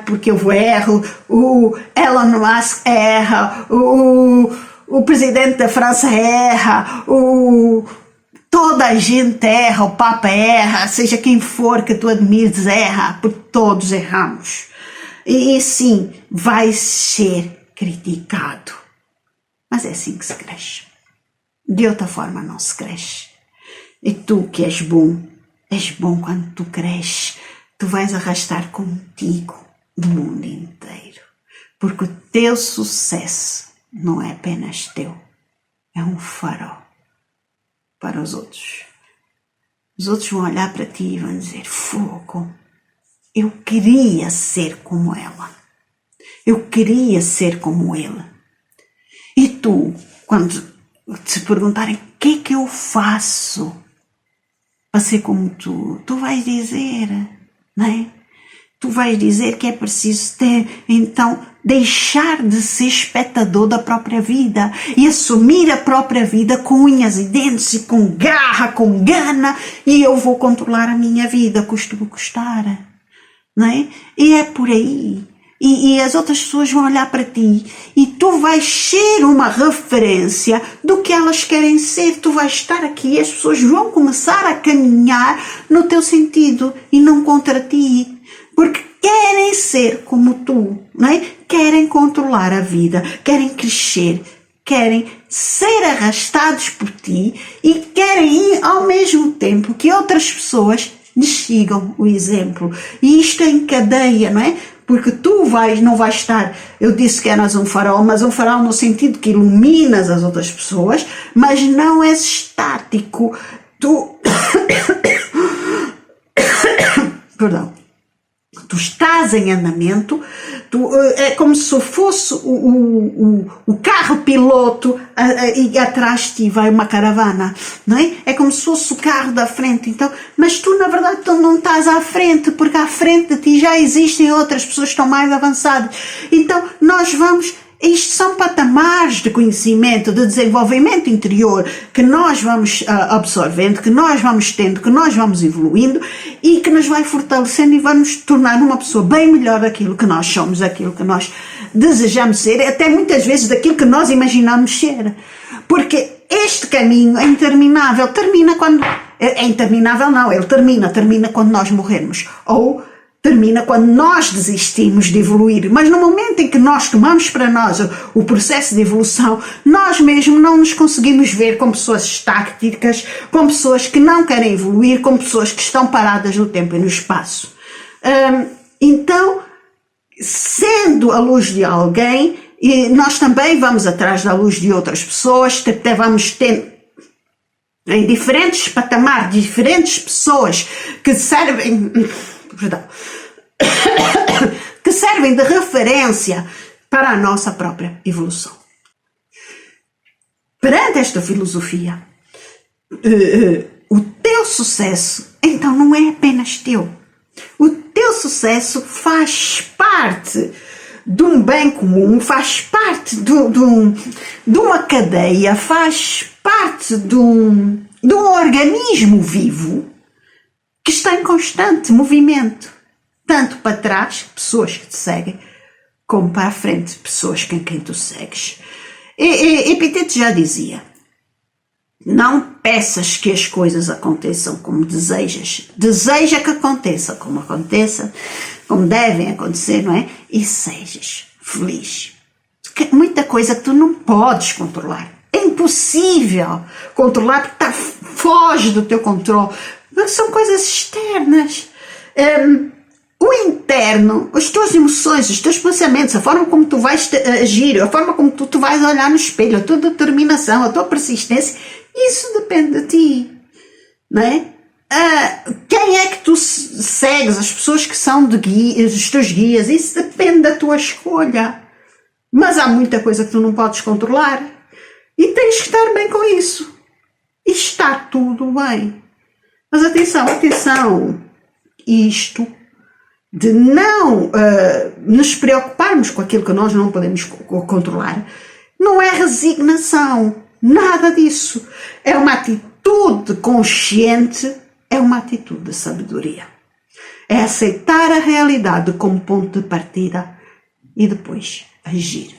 porque eu erro, o Elon Musk erra, o presidente da França erra, toda a gente erra, o Papa erra, seja quem for que tu admires erra, porque todos erramos. E sim, vais ser criticado. Mas é assim que se cresce. De outra forma não se cresce. E tu que és bom quando tu cresces. Tu vais arrastar contigo o mundo inteiro. Porque o teu sucesso não é apenas teu. É um farol para os outros. Os outros vão olhar para ti e vão dizer: fogo, eu queria ser como ela. Eu queria ser como ele. E tu, quando te perguntarem o que é que eu faço para ser como tu vais dizer, não é? Tu vais dizer que é preciso então, deixar de ser espectador da própria vida e assumir a própria vida com unhas e dentes e com garra, com gana, e eu vou controlar a minha vida, custe o que custar, não é? E é por aí. E as outras pessoas vão olhar para ti e tu vais ser uma referência do que elas querem ser. Tu vais estar aqui e as pessoas vão começar a caminhar no teu sentido e não contra ti, porque querem ser como tu, não é? Querem controlar a vida, querem crescer, querem ser arrastados por ti e querem ao mesmo tempo que outras pessoas lhes sigam o exemplo. E isto é em cadeia, não é? Porque tu não vais estar, eu disse que eras um farol, mas um farol no sentido que iluminas as outras pessoas, mas não és estático. Tu perdão. Tu estás em andamento, é como se fosse o carro piloto e atrás de ti vai uma caravana, não é? É como se fosse o carro da frente, então, mas tu na verdade tu não estás à frente, porque à frente de ti já existem outras pessoas que estão mais avançadas. Então nós vamos, isto são patamares de conhecimento, de desenvolvimento interior que nós vamos absorvendo, que nós vamos tendo, que nós vamos evoluindo e que nos vai fortalecendo e vai nos tornar uma pessoa bem melhor daquilo que nós somos, daquilo que nós desejamos ser, até muitas vezes daquilo que nós imaginamos ser. Porque este caminho é interminável, termina quando... É interminável não, ele termina quando nós morrermos. Ou termina quando nós desistimos de evoluir, mas no momento em que nós tomamos para nós o processo de evolução, nós mesmos não nos conseguimos ver como pessoas estáticas, como pessoas que não querem evoluir, como pessoas que estão paradas no tempo e no espaço. Então, sendo a luz de alguém, e nós também vamos atrás da luz de outras pessoas, até vamos ter em diferentes patamares, diferentes pessoas que servem... Perdão, que servem de referência para a nossa própria evolução. Perante esta filosofia, o teu sucesso, então, não é apenas teu. O teu sucesso faz parte de um bem comum, faz parte de uma cadeia, faz parte de um organismo vivo que está em constante movimento, tanto para trás, pessoas que te seguem, como para a frente, pessoas com quem tu segues. Epiteto já dizia, não peças que as coisas aconteçam como desejas, deseja que aconteça, como devem acontecer, não é? E sejas feliz. Porque muita coisa que tu não podes controlar, é impossível controlar porque foge do teu controle. São coisas externas. O interno, as tuas emoções, os teus pensamentos, a forma como tu vais agir, a forma como tu vais olhar no espelho, a tua determinação, a tua persistência, isso depende de ti, não é? Quem é que tu segues, as pessoas que são os teus guias, isso depende da tua escolha. Mas há muita coisa que tu não podes controlar e tens que estar bem com isso. E está tudo bem. Mas atenção, isto de não nos preocuparmos com aquilo que nós não podemos controlar, não é resignação, nada disso. É uma atitude consciente, é uma atitude de sabedoria. É aceitar a realidade como ponto de partida e depois agir.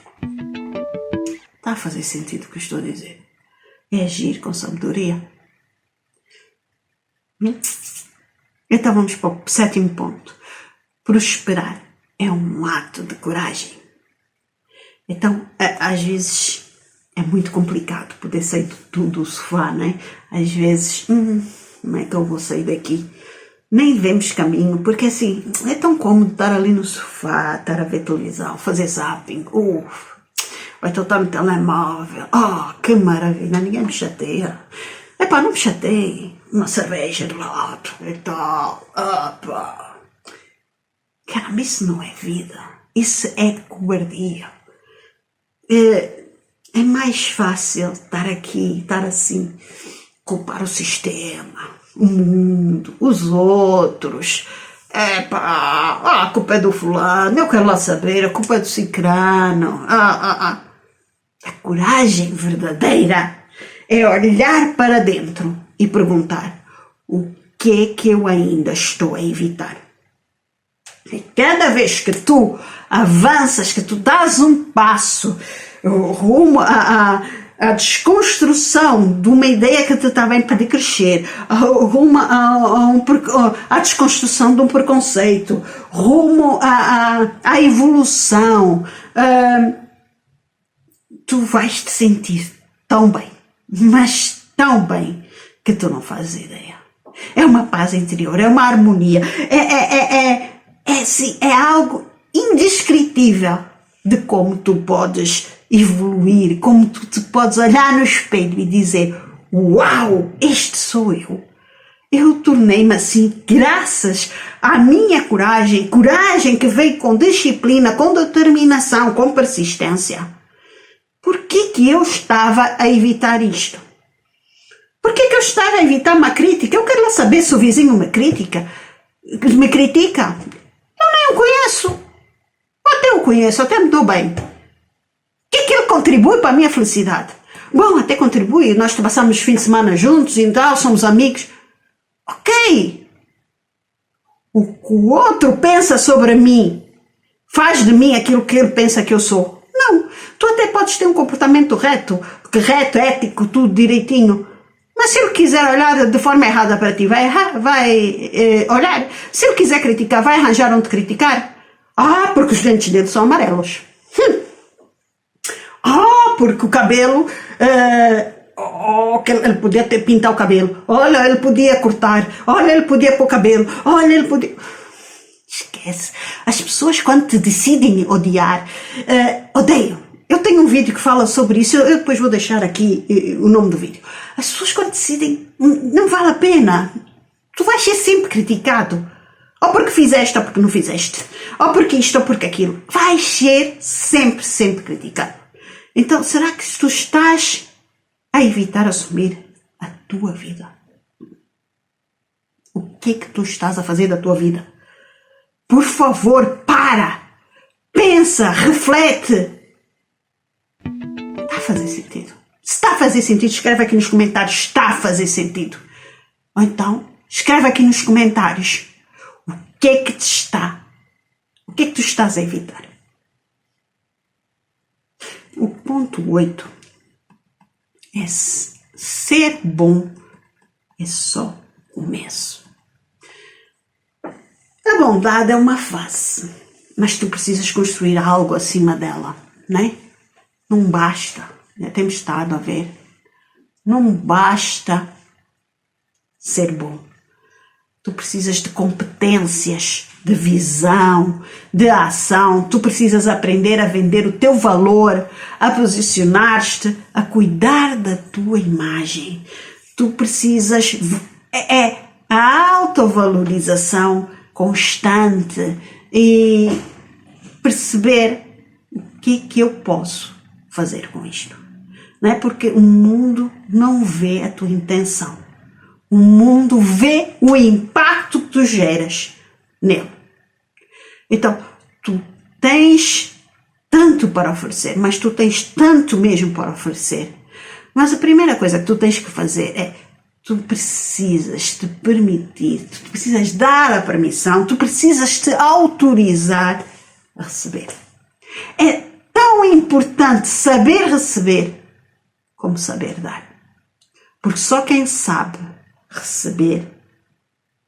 Está a fazer sentido o que eu estou a dizer? É agir com sabedoria. Então vamos para o 7º ponto. Prosperar é um ato de coragem. Então, às vezes é muito complicado poder sair do sofá, não é? Às vezes, como é que eu vou sair daqui? Nem vemos caminho, porque assim, é tão cômodo estar ali no sofá, estar a ver televisão, fazer zapping, ou então estar no telemóvel, que maravilha, ninguém me chateia. Epá, não me chateie, uma cerveja do lado e tal, Caramba, isso não é vida, isso é cobardia. É mais fácil estar aqui, estar assim, culpar o sistema, o mundo, os outros. A culpa é do fulano, eu quero lá saber, a culpa é do cicrano. A coragem verdadeira é olhar para dentro e perguntar o que é que eu ainda estou a evitar. E cada vez que tu avanças, que tu dás um passo rumo à desconstrução de uma ideia que te estava a impedir crescer, rumo à desconstrução de um preconceito, rumo à evolução, tu vais te sentir tão bem, mas tão bem, que tu não fazes ideia. É uma paz interior, é uma harmonia, é algo indescritível de como tu podes evoluir, como tu te podes olhar no espelho e dizer: uau, este sou eu. Eu tornei-me assim graças à minha coragem que veio com disciplina, com determinação, com persistência. Por que eu estava a evitar isto? Por que eu estava a evitar uma crítica? Eu quero lá saber se o vizinho me critica. Eu nem o conheço. Até o conheço, até me dou bem. O que ele contribui para a minha felicidade? Bom, até contribui, nós passamos fim de semana juntos e tal, somos amigos. Ok. O que o outro pensa sobre mim faz de mim aquilo que ele pensa que eu sou? Não. Tu até podes ter um comportamento reto, ético, tudo direitinho. Mas se ele quiser olhar de forma errada para ti, vai olhar. Se ele quiser criticar, vai arranjar onde criticar. Ah, porque os dentes dele são amarelos. Ah, porque o cabelo... que ele podia pintar o cabelo. Olha, ele podia cortar. Olha, ele podia pôr o cabelo. Olha, ele podia... Esquece. As pessoas, quando te decidem odiar, odeiam. Eu tenho um vídeo que fala sobre isso, eu depois vou deixar aqui o nome do vídeo. As pessoas quando decidem, não vale a pena. Tu vais ser sempre criticado. Ou porque fizeste, ou porque não fizeste. Ou porque isto, ou porque aquilo. Vais ser sempre, sempre criticado. Então, será que tu estás a evitar assumir a tua vida? O que é que tu estás a fazer da tua vida? Por favor, para! Pensa, reflete! Está a fazer sentido? Se está a fazer sentido, escreve aqui nos comentários, está a fazer sentido. Ou então, escreve aqui nos comentários o que é que tu estás a evitar. O ponto 8 é ser bom é só o começo. A bondade é uma fase, mas tu precisas construir algo acima dela, né? Não basta, já temos estado a ver, não basta ser bom. Tu precisas de competências, de visão, de ação. Tu precisas aprender a vender o teu valor, a posicionar-te, a cuidar da tua imagem. Tu precisas... a autovalorização constante e perceber o que eu posso fazer com isto. Não é? Porque o mundo não vê a tua intenção. O mundo vê o impacto que tu geras nele. Então, tu tens tanto para oferecer, mas tu tens tanto mesmo para oferecer. Mas a primeira coisa que tu tens que fazer é, tu precisas te permitir, tu precisas dar a permissão, tu precisas te autorizar a receber. É tão importante saber receber como saber dar. Porque só quem sabe receber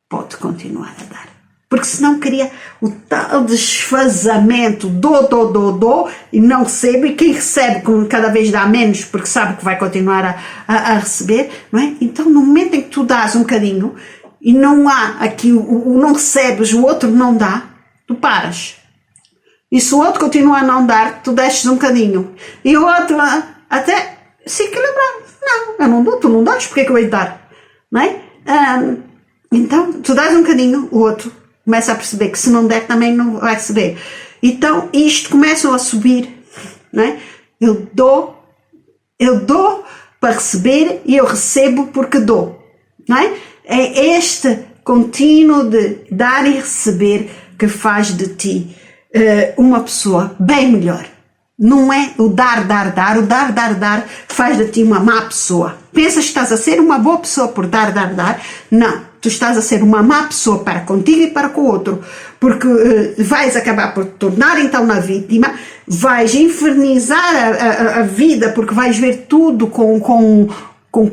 pode continuar a dar. Porque senão cria o tal desfazamento, dou e não recebo, e quem recebe cada vez dá menos porque sabe que vai continuar a receber, não é? Então no momento em que tu dás um bocadinho e não há aqui o não recebes, o outro não dá, tu paras. E se o outro continua a não dar, tu deixas um bocadinho. E o outro até se equilibrar. Não, eu não dou, tu não dás, porque é que eu hei de dar? Não é? Então, tu dás um bocadinho, o outro começa a perceber que se não der também não vai receber. Então, isto começa a subir, não é? Eu dou para receber e eu recebo porque dou, não é? É este contínuo de dar e receber que faz de ti uma pessoa bem melhor. Não é o dar, o dar faz de ti uma má pessoa. Pensas que estás a ser uma boa pessoa por dar. Não, tu estás a ser uma má pessoa para contigo e para com o outro. Porque vais acabar por te tornar então na vítima, vais infernizar a vida, porque vais ver tudo com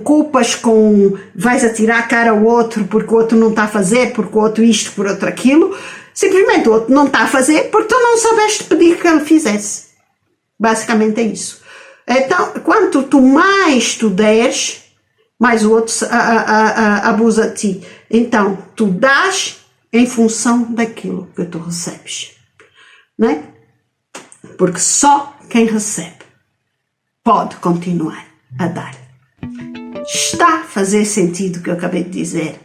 culpas, vais atirar a cara ao outro porque o outro não está a fazer, porque o outro isto, por outro aquilo. Simplesmente o outro não está a fazer porque tu não soubeste pedir que ele fizesse. Basicamente é isso. Então, quanto tu mais tu deres, mais o outro abusa de ti. Então, tu dás em função daquilo que tu recebes. Não é? Porque só quem recebe pode continuar a dar. Está a fazer sentido o que eu acabei de dizer?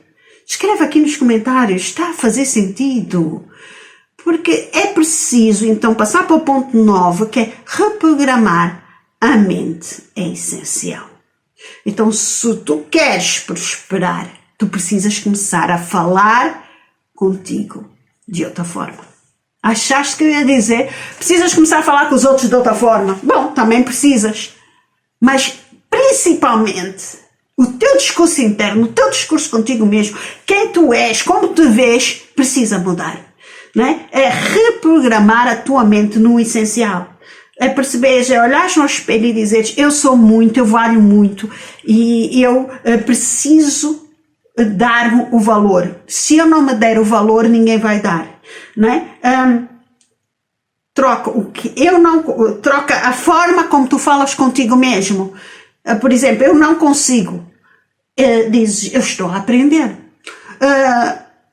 Escreve aqui nos comentários, está a fazer sentido? Porque é preciso, então, passar para o ponto 9, que é reprogramar a mente. É essencial. Então, se tu queres prosperar, tu precisas começar a falar contigo de outra forma. Achaste que eu ia dizer, precisas começar a falar com os outros de outra forma? Bom, também precisas. Mas, principalmente, o teu discurso interno, o teu discurso contigo mesmo, quem tu és, como te vês, precisa mudar. Não é? É reprogramar a tua mente no essencial. É perceberes, é olhares no espelho e dizeres, eu sou muito, eu valho muito e eu preciso dar-me o valor. Se eu não me der o valor, ninguém vai dar, não é? Troca o que eu não, troca a forma como tu falas contigo mesmo. Por exemplo, eu não consigo. Dizes, eu estou a aprender.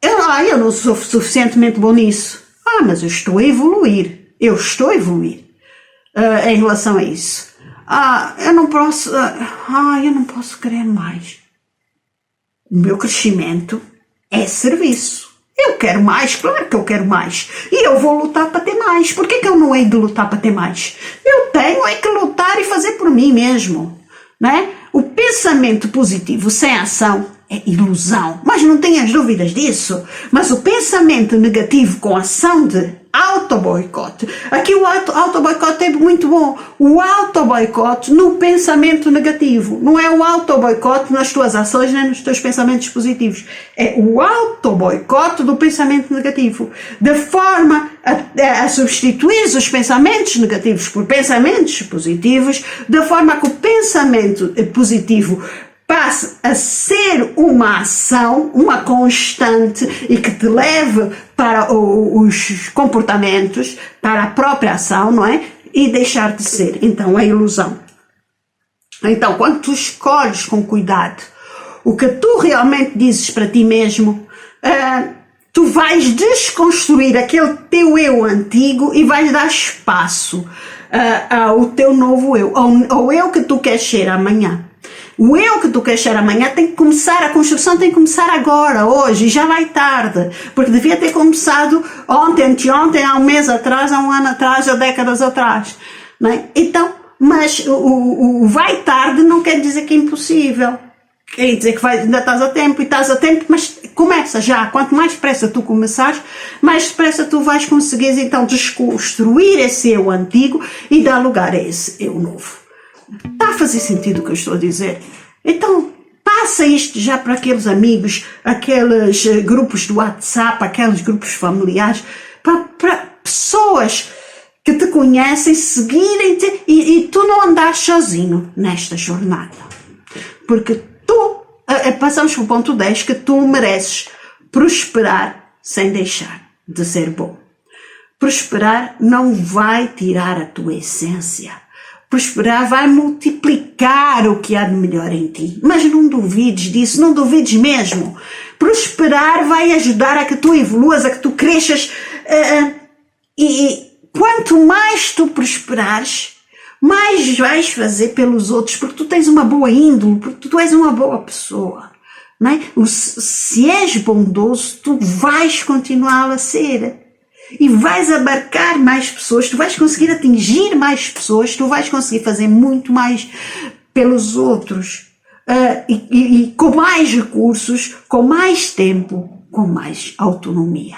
Eu não sou suficientemente bom nisso. Mas eu estou a evoluir. Eu estou a evoluir em relação a isso. Eu não posso querer mais. O meu crescimento é serviço. Eu quero mais, claro que eu quero mais. E eu vou lutar para ter mais. Por que eu não hei de lutar para ter mais? Eu tenho que lutar e fazer por mim mesmo. Não é? O pensamento positivo sem ação é ilusão. Mas não tenhas dúvidas disso. Mas o pensamento negativo com ação de auto-boicote. Aqui o auto-boicote é muito bom. O auto-boicote no pensamento negativo. Não é o auto-boicote nas tuas ações nem nos teus pensamentos positivos. É o auto-boicote do pensamento negativo. De forma a substituir os pensamentos negativos por pensamentos positivos, de forma que o pensamento positivo passe a ser uma ação, uma constante e que te leve para os comportamentos, para a própria ação, não é? E deixar de ser. Então, a ilusão. Então, quando tu escolhes com cuidado o que tu realmente dizes para ti mesmo, tu vais desconstruir aquele teu eu antigo e vais dar espaço ao teu novo eu, ao eu que tu queres ser amanhã. O eu que tu queres ser amanhã tem que começar, a construção tem que começar agora, hoje, já vai tarde, porque devia ter começado ontem, anteontem, há um mês atrás, há um ano atrás, há décadas atrás, não é? Então, mas o vai tarde não quer dizer que é impossível, quer dizer que ainda estás a tempo, mas começa já, quanto mais depressa tu começares, mais depressa tu vais conseguir então desconstruir esse eu antigo e dar lugar a esse eu novo. Está a fazer sentido o que eu estou a dizer? Então, passa isto já para aqueles amigos, aqueles grupos do WhatsApp, aqueles grupos familiares, para pessoas que te conhecem, seguirem-te e tu não andares sozinho nesta jornada. Porque tu, passamos para o ponto 10, que tu mereces prosperar sem deixar de ser bom. Prosperar não vai tirar a tua essência. Prosperar vai multiplicar o que há de melhor em ti. Mas não duvides disso, não duvides mesmo. Prosperar vai ajudar a que tu evoluas, a que tu cresças. E quanto mais tu prosperares, mais vais fazer pelos outros, porque tu tens uma boa índole, porque tu és uma boa pessoa. Não é? Se és bondoso, tu vais continuar a ser. E vais abarcar mais pessoas, tu vais conseguir atingir mais pessoas, tu vais conseguir fazer muito mais pelos outros, e com mais recursos, com mais tempo, com mais autonomia.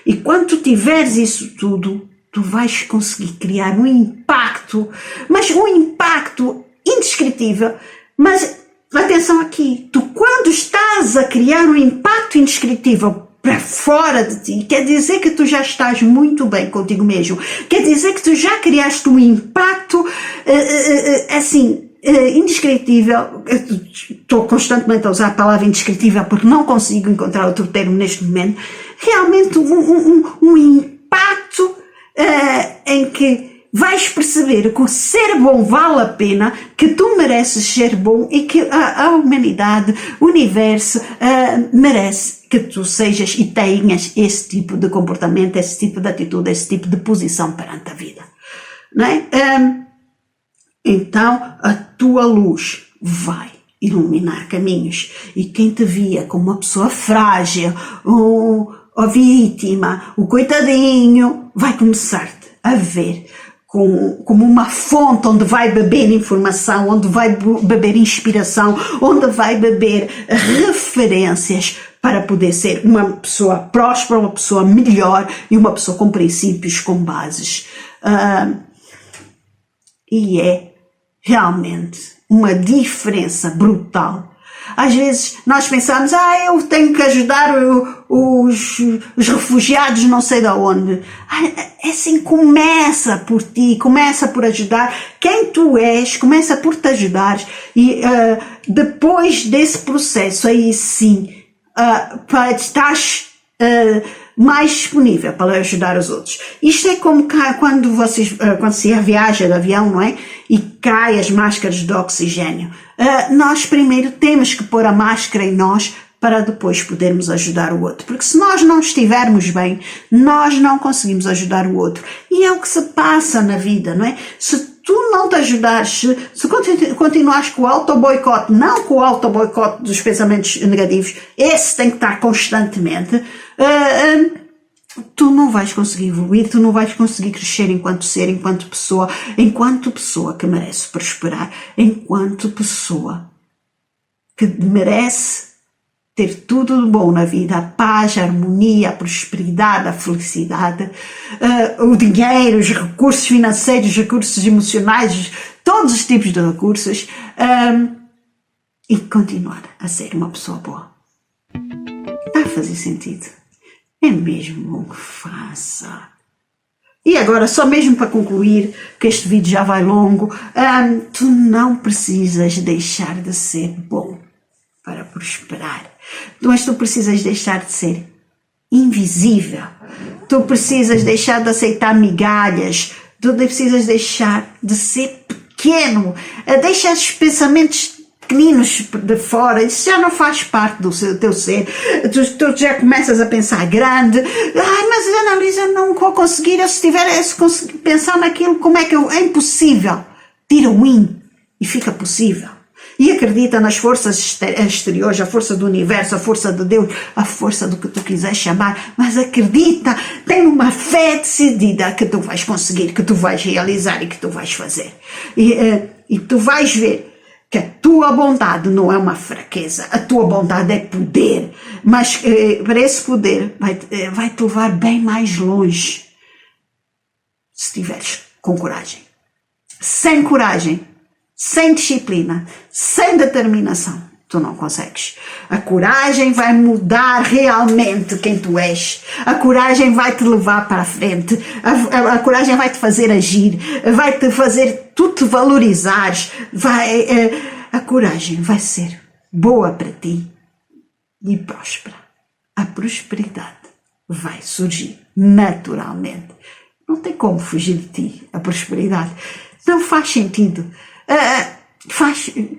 E quando tu tiveres isso tudo, tu vais conseguir criar um impacto, mas um impacto indescritível. Mas atenção aqui, tu quando estás a criar um impacto indescritível para fora de ti, quer dizer que tu já estás muito bem contigo mesmo, quer dizer que tu já criaste um impacto indescritível. Estou constantemente a usar a palavra indescritível porque não consigo encontrar outro termo neste momento. Realmente um impacto em que vais perceber que o ser bom vale a pena, que tu mereces ser bom e que a humanidade, o universo merece que tu sejas e tenhas esse tipo de comportamento, esse tipo de atitude, esse tipo de posição perante a vida. Não é? Então a tua luz vai iluminar caminhos e quem te via como uma pessoa frágil, a vítima, o coitadinho, vai começar-te a ver como uma fonte onde vai beber informação, onde vai beber inspiração, onde vai beber referências para poder ser uma pessoa próspera, uma pessoa melhor e uma pessoa com princípios, com bases. E é realmente uma diferença brutal Às vezes nós pensamos, eu tenho que ajudar os refugiados não sei de onde. É assim, começa por ti, começa por ajudar quem tu és, começa por te ajudar e depois desse processo aí sim, estás mais disponível para ajudar os outros. Isto é como quando se viaja de avião, não é? E cai as máscaras de oxigênio. Nós primeiro temos que pôr a máscara em nós para depois podermos ajudar o outro. Porque se nós não estivermos bem, nós não conseguimos ajudar o outro. E é o que se passa na vida, não é? Se tu não te ajudares, se continuares com o auto-boicote, não com o auto-boicote dos pensamentos negativos, esse tem que estar constantemente, tu não vais conseguir evoluir, tu não vais conseguir crescer enquanto ser, enquanto pessoa que merece prosperar, enquanto pessoa que merece ter tudo de bom na vida, a paz, a harmonia, a prosperidade, a felicidade, o dinheiro, os recursos financeiros, os recursos emocionais, todos os tipos de recursos, e continuar a ser uma pessoa boa. Está a fazer sentido? É mesmo bom que faça. E agora, só mesmo para concluir, que este vídeo já vai longo, tu não precisas deixar de ser bom para prosperar. Mas tu precisas deixar de ser invisível. Tu precisas deixar de aceitar migalhas. Tu precisas deixar de ser pequeno. Deixa os pensamentos pequeninos de fora, isso já não faz parte do teu ser, tu já começas a pensar grande, mas Ana Lisa, não vou conseguir, se conseguir pensar naquilo, como é que é impossível, tira o in e fica possível, e acredita nas forças exteriores, a força do universo, a força de Deus, a força do que tu quiseres chamar, mas acredita, tem uma fé decidida que tu vais conseguir, que tu vais realizar e que tu vais fazer, e tu vais ver que a tua bondade não é uma fraqueza, a tua bondade é poder, mas para esse poder vai te levar bem mais longe, se tiveres com coragem. Sem coragem, sem disciplina, sem determinação, tu não consegues. A coragem vai mudar realmente quem tu és. A coragem vai te levar para a frente. A coragem vai te fazer agir. Vai te fazer tu te valorizares. A coragem vai ser boa para ti e próspera. A prosperidade vai surgir naturalmente. Não tem como fugir de ti a prosperidade. Não faz sentido.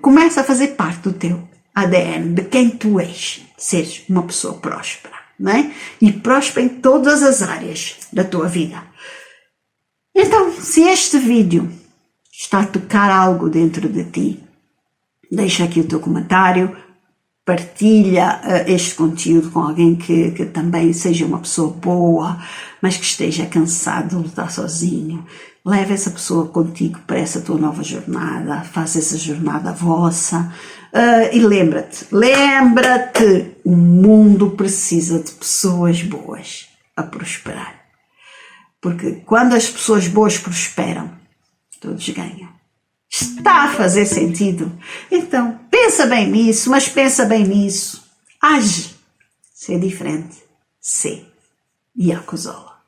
Começa a fazer parte do teu ADN, de quem tu és, seres uma pessoa próspera, não é? E próspera em todas as áreas da tua vida. Então, se este vídeo está a tocar algo dentro de ti, deixa aqui o teu comentário, partilha este conteúdo com alguém que também seja uma pessoa boa, mas que esteja cansado de lutar sozinho. Leva essa pessoa contigo para essa tua nova jornada, faça essa jornada vossa, e lembra-te, o mundo precisa de pessoas boas a prosperar. Porque quando as pessoas boas prosperam, todos ganham. Está a fazer sentido? Então, pensa bem nisso, mas pensa bem nisso. Age. Ser diferente. Ser Iacosola.